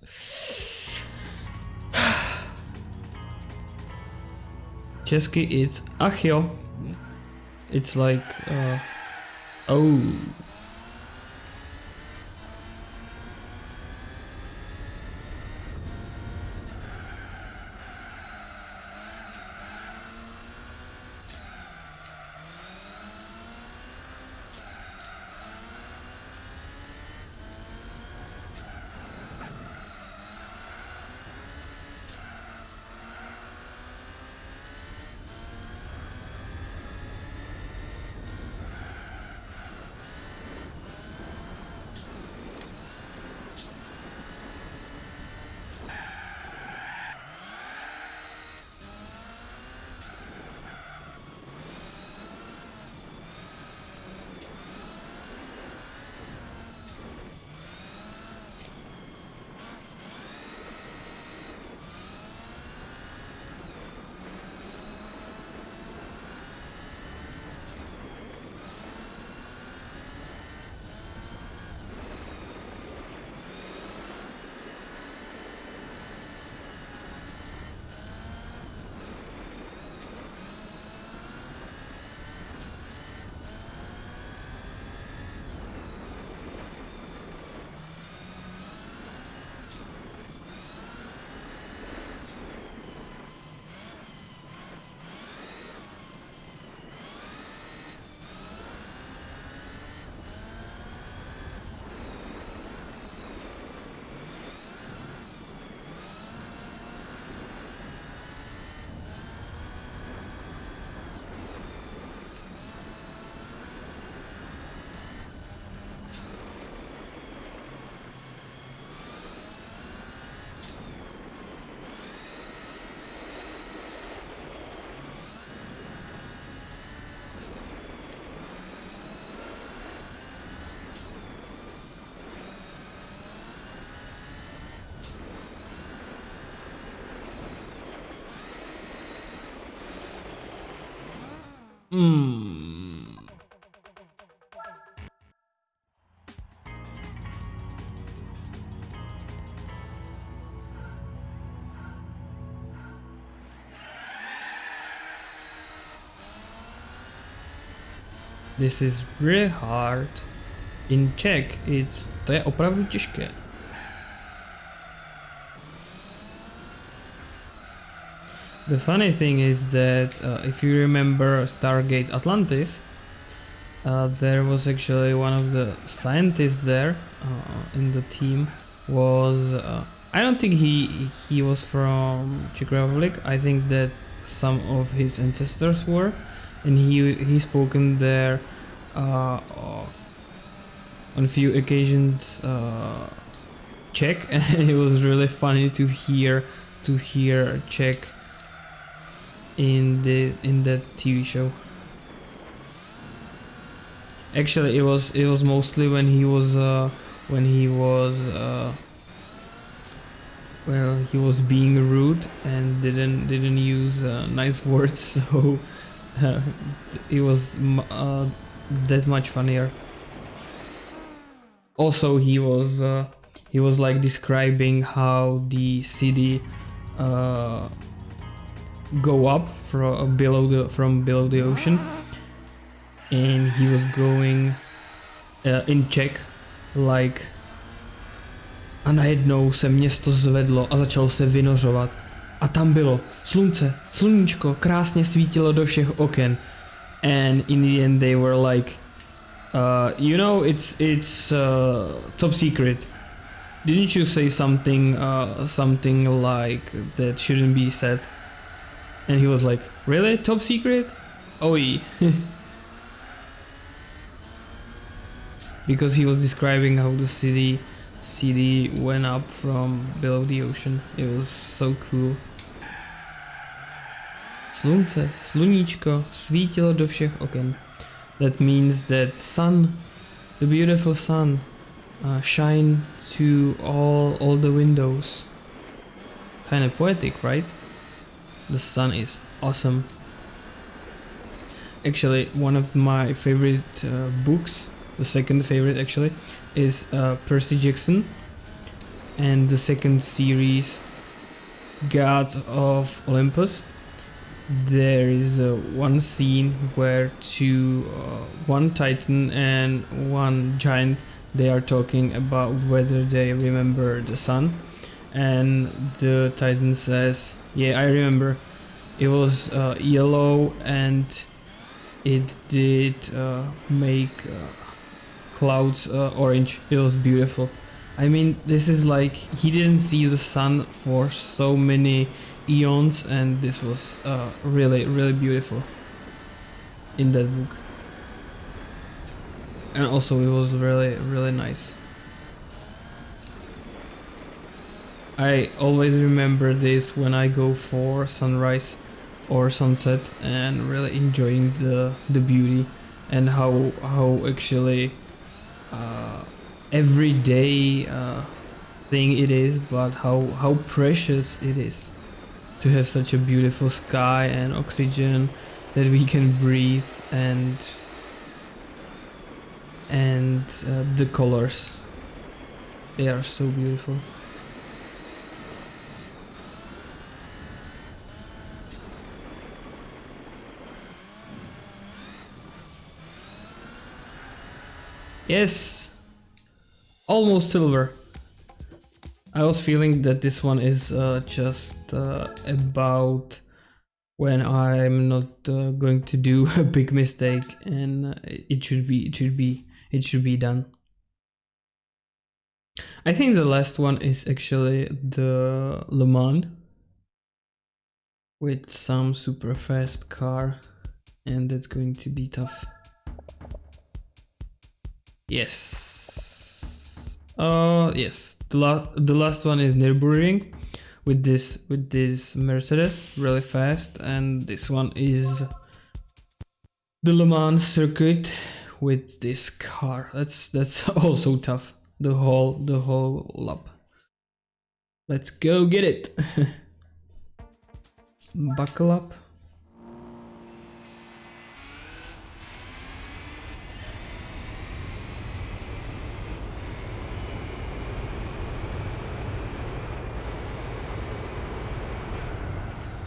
Česky it's ach jo. It's like oh. This is really hard. In Czech, to je opravdu těžké. The funny thing is that if you remember Stargate Atlantis, there was actually one of the scientists there in the team was I don't think he was from Czech Republic. I think that some of his ancestors were, and he spoken there on a few occasions Czech, and it was really funny to hear Czech in that TV show. Actually, it was mostly when he was well, he was being rude and didn't use nice words, so it was that much funnier. Also, he was like describing how the city go up from below the ocean, and he was going in Czech like a najednou se město zvedlo a začalo se vynořovat a tam bylo sluníčko krásně svítilo do všech oken, and in the end they were like you know, it's top secret. Didn't you say something like that shouldn't be said? And he was like, really? Top secret? Oh yeah. Because he was describing how the city went up from below the ocean. It was so cool. Sluníčko svítilo do všech oken. That means that sun, the beautiful sun, shine to all the windows. Kind of poetic, right? The sun is awesome. Actually, one of my favorite books, the second favorite actually, is Percy Jackson, and the second series, Gods of Olympus. There is one scene where one titan and one giant, they are talking about whether they remember the sun, and the titan says, yeah, I remember, it was yellow and it did make clouds orange. It was beautiful. I mean, this is like, he didn't see the sun for so many eons, and this was really beautiful in that book, and also it was really nice. I always remember this when I go for sunrise or sunset and really enjoying the beauty and how actually everyday thing it is, but how precious it is to have such a beautiful sky and oxygen that we can breathe, and the colors, they are so beautiful. Yes, almost silver. I was feeling that this one is just about when I'm not going to do a big mistake, and it should be done. I think the last one is actually the Le Mans with some super fast car, and that's going to be tough. Yes. Yes. The last one is Nürburgring with this Mercedes, really fast, and this one is the Le Mans circuit with this car. That's also tough. The whole lap. Let's go get it. Buckle up.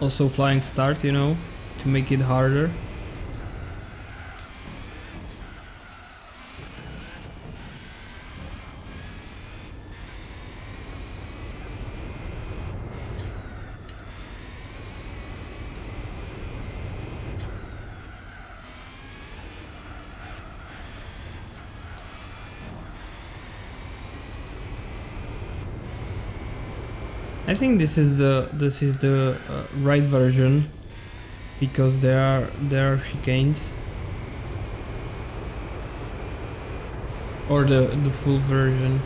Also flying start, you know, to make it harder. I think this is the right version, because there are chicanes, or the full version.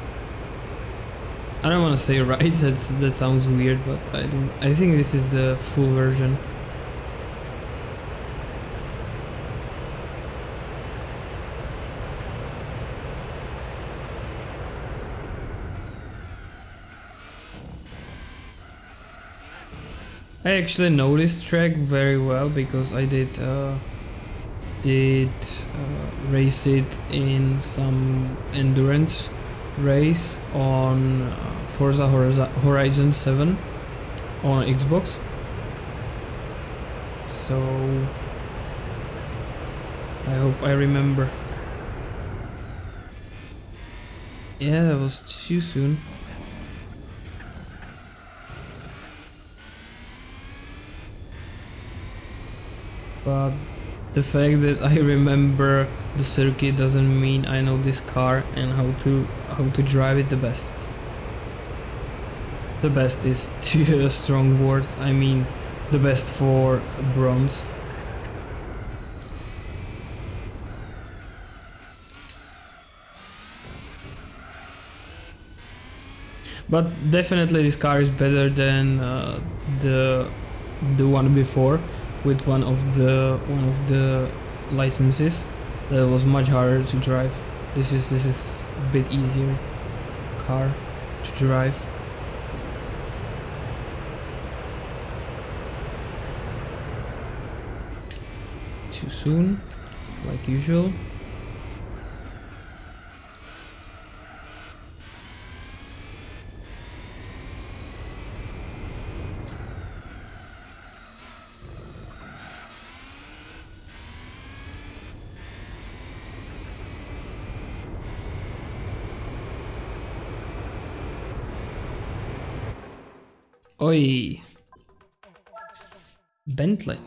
I don't want to say right. That sounds weird, but I think this is the full version. I actually know this track very well because I did race it in some endurance race on Forza Horizon 7 on Xbox. So I hope I remember. Yeah, that was too soon. But the fact that I remember the circuit doesn't mean I know this car and how to drive it the best. The best is too a strong word. I mean, the best for bronze. But definitely this car is better than the one before, with one of the licenses that was much harder to drive. This is a bit easier car to drive. Too soon, like usual. Oi, Bentley.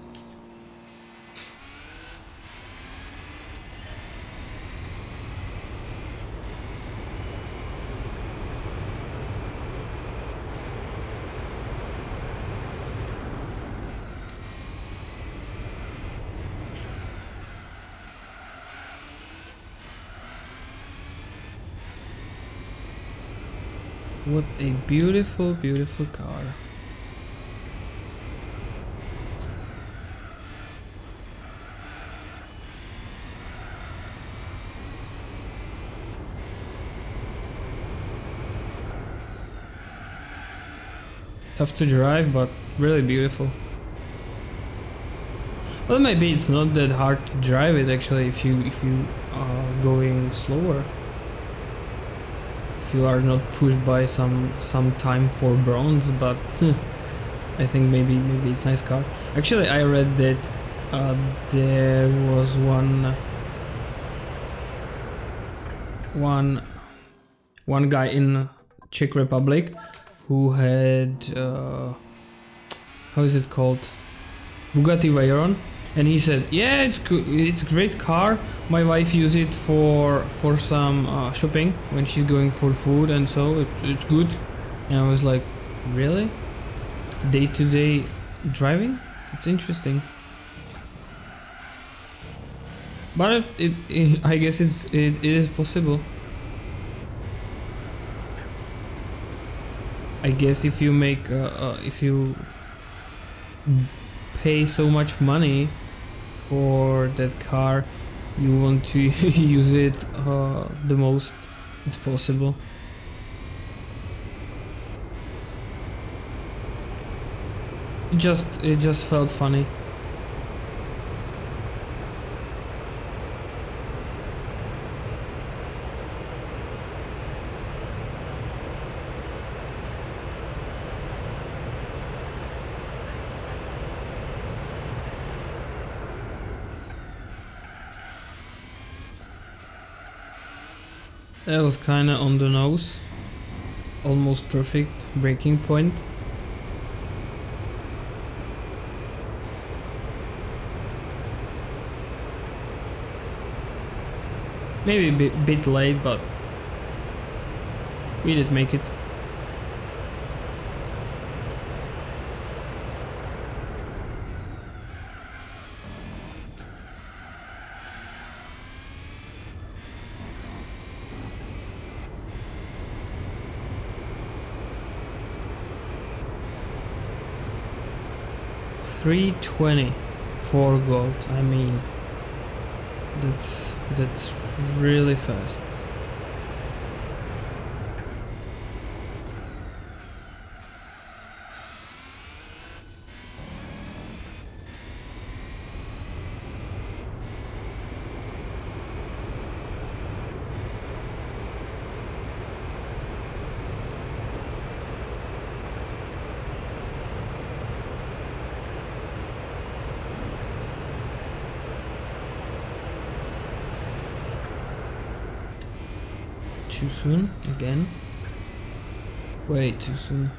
What a beautiful, beautiful car. Tough to drive, but really beautiful. Well, maybe it's not that hard to drive it actually if you are going slower. If you are not pushed by some time for bronze, but I think maybe it's a nice car. Actually, I read that there was one guy in Czech Republic who had how is it called, Bugatti Veyron, and he said, yeah, it's good, it's a great car. My wife uses it for some shopping when she's going for food, and so it's good. And I was like, really? Day-to-day driving? It's interesting. But I guess it is possible. I guess if you make if you pay so much money for that car, you want to use it the most it's possible. It just felt funny. That was kinda on the nose. Almost perfect breaking point. Maybe a bit late, but we did make it. $320 for gold. I mean, that's really fast. Too soon again. Way too soon.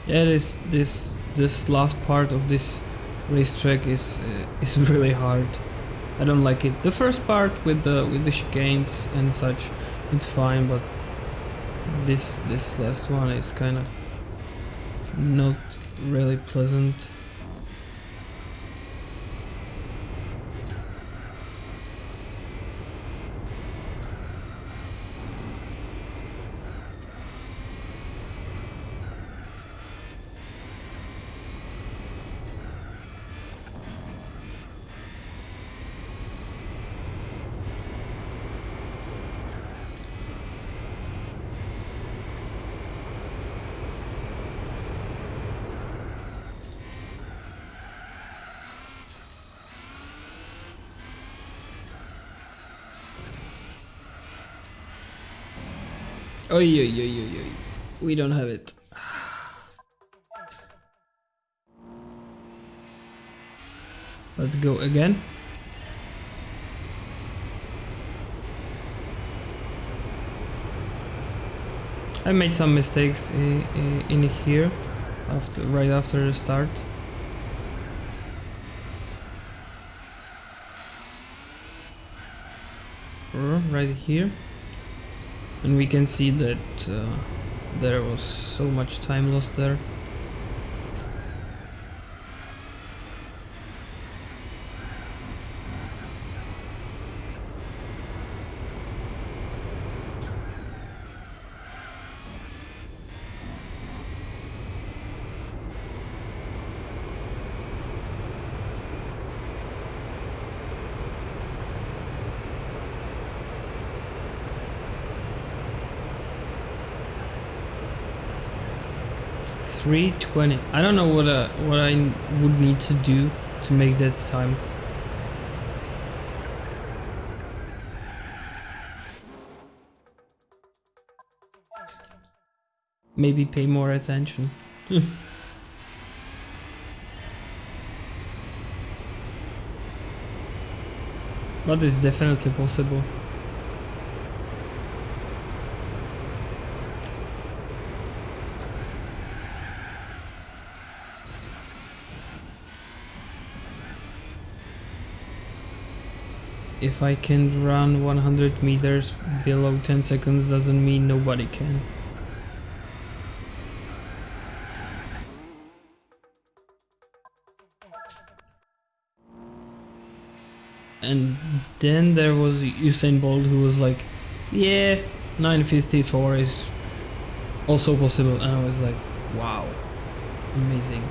Yeah, this last part of this racetrack is really hard. I don't like it. The first part with the chicanes and such, it's fine, but this last one is kind of not really pleasant. Oi, oi, oi, oi, oi. We don't have it. Let's go again. I made some mistakes in here right after the start. Right here. And we can see that there was so much time lost there. $320. I don't know what I would need to do to make that time. Maybe pay more attention. But it's definitely possible. If I can run 100 meters below 10 seconds doesn't mean nobody can. And then there was Usain Bolt who was like, yeah, 9:54 is also possible, and I was like, wow, amazing.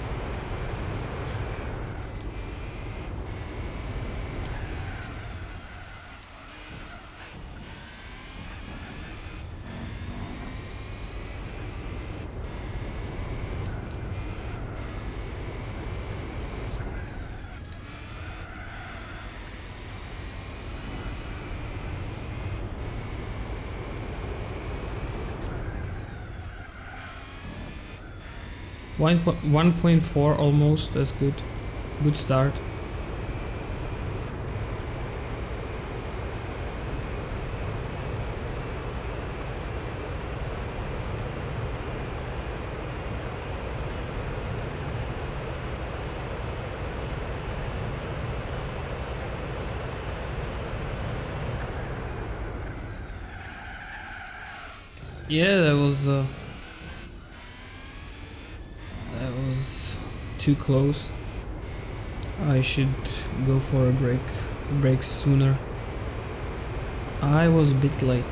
1.4 almost, that's good. Good start. Yeah, that was too close. I should go for a break sooner. I was a bit late.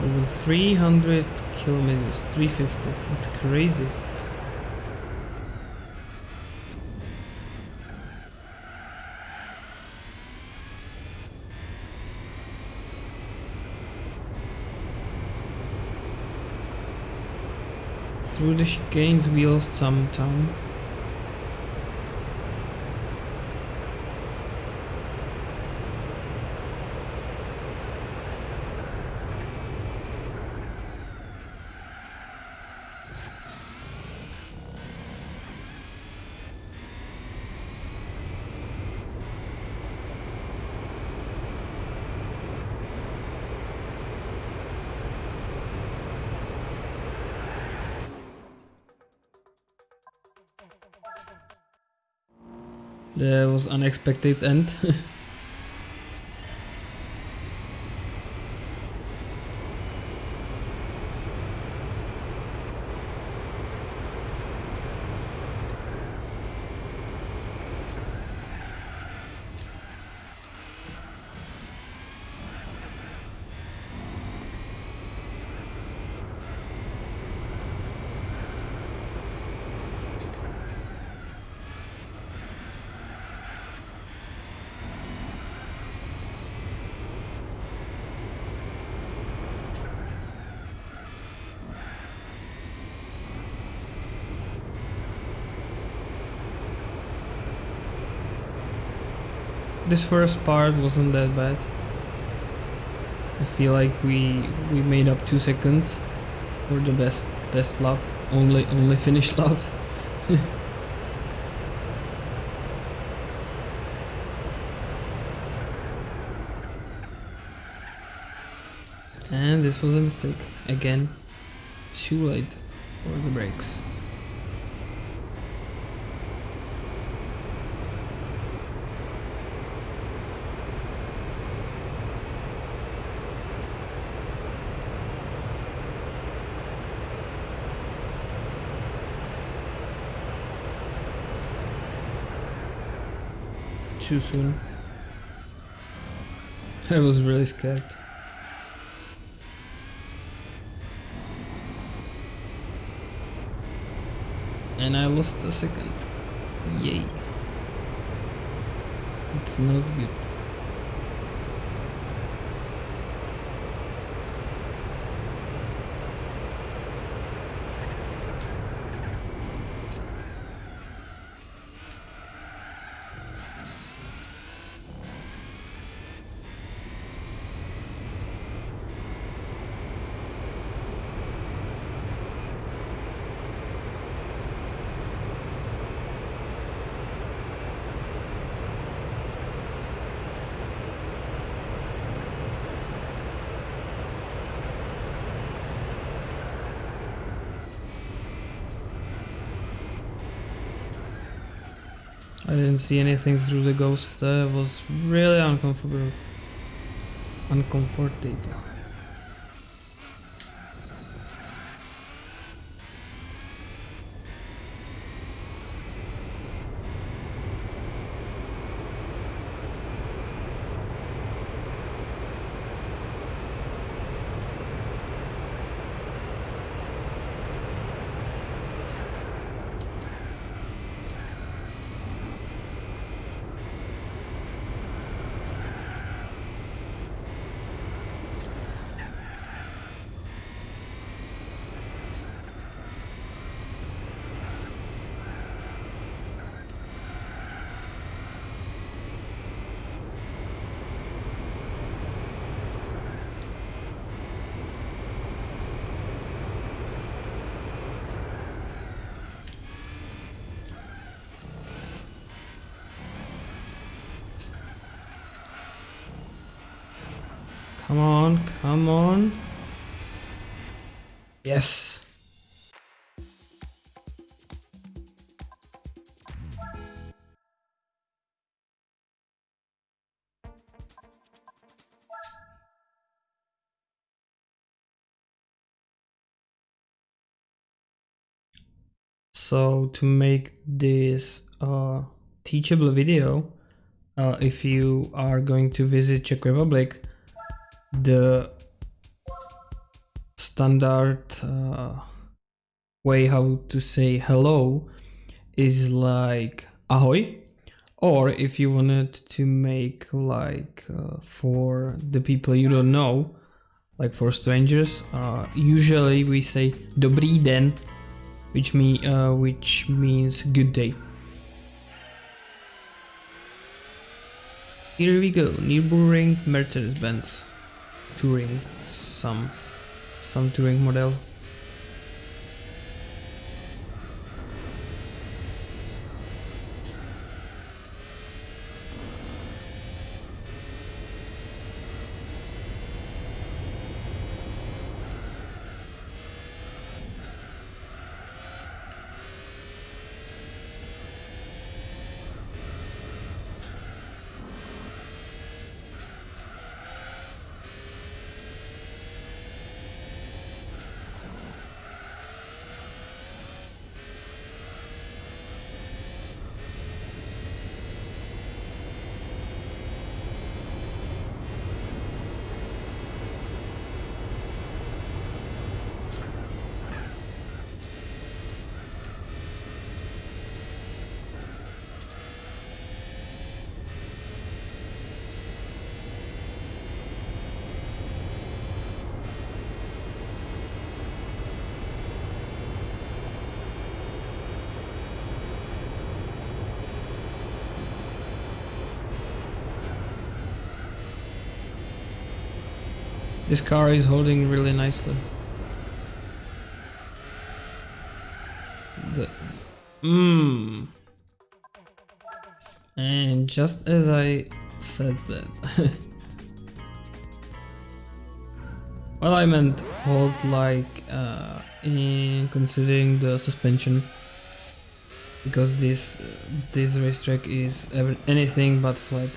Over 300 kilometers, 350. It's crazy. Through the chicanes we lost some time. There was unexpected end. This first part wasn't that bad. I feel like we made up 2 seconds for the best lap, only finished lap. And this was a mistake again. Too late for the brakes. Too soon. I was really scared. And I lost a second. Yay. It's not good. I didn't see anything through the ghost. It was really uncomfortable. Come on, come on. Yes. So to make this teachable video, if you are going to visit Czech Republic, the standard way how to say hello is like ahoj, or if you wanted to make like for the people you don't know, like for strangers, usually we say dobrý den, which means good day. Here we go, Nürburgring Mercedes-Benz touring, some touring model. This car is holding really nicely. And just as I said that, well, I meant hold like in considering the suspension, because this racetrack is anything but flat.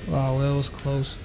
Wow, that was close.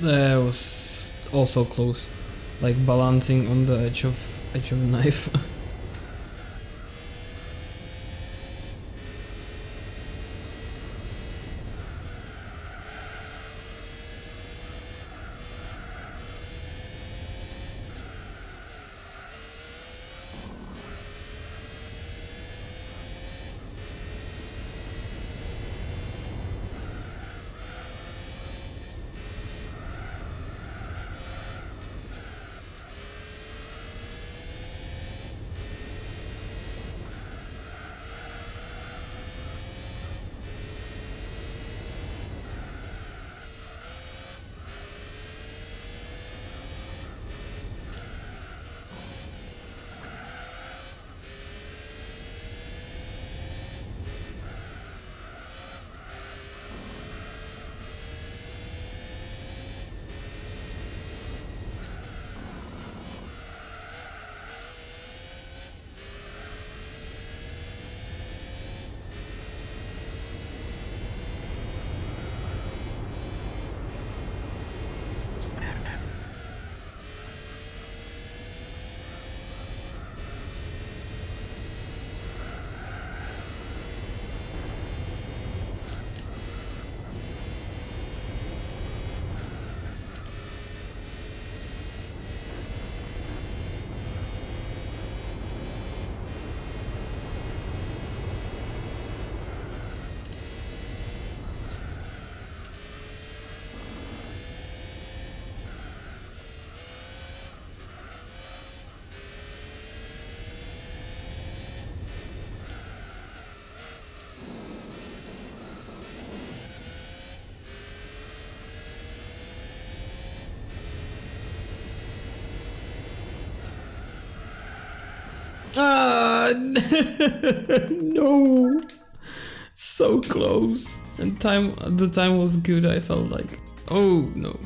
That was also close, like balancing on the edge of a knife. Ah, no, so close. And the time was good. I felt like, oh no.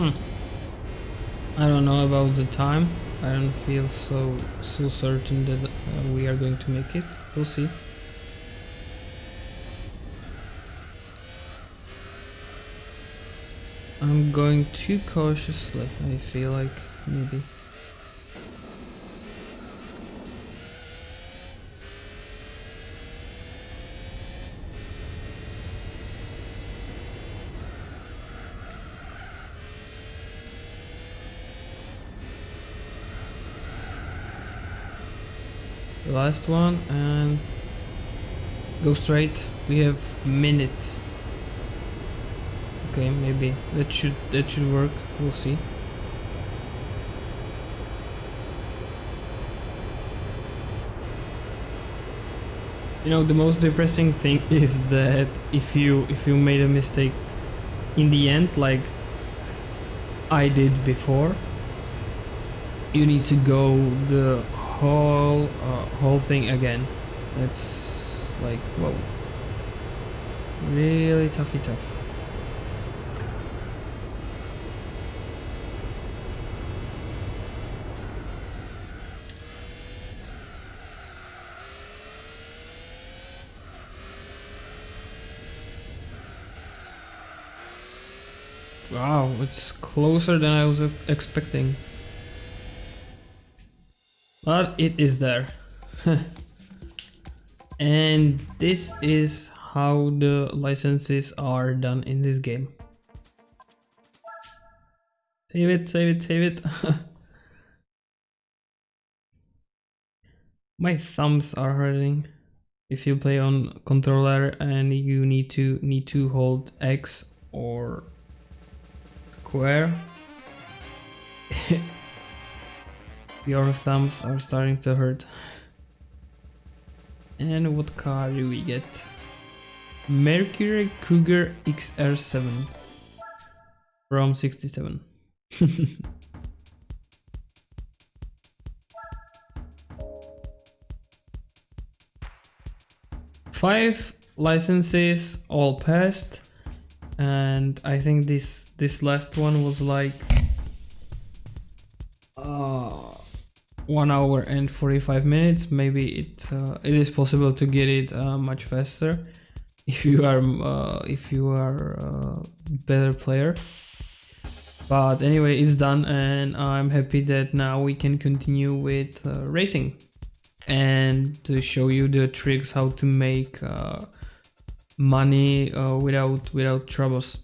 I don't know about the time. I don't feel so certain that we are going to make it. We'll see. I'm going too cautiously, I feel like, maybe. The last one, and go straight. We have minute. Okay, maybe that should work. We'll see. You know, the most depressing thing is that if you made a mistake in the end, like I did before, you need to go the whole thing again. That's like, whoa, really tough. Wow, it's closer than I was expecting. But it is there. And this is how the licenses are done in this game. Save it. My thumbs are hurting. If you play on controller and you need to hold X or square, your thumbs are starting to hurt. And what car do we get? Mercury Cougar XR7 from 67. Five licenses all passed, and I think this last one was like 1 hour and 45 minutes. Maybe it is possible to get it much faster if you are a better player. But anyway, it's done, and I'm happy that now we can continue with racing and to show you the tricks how to make money without troubles.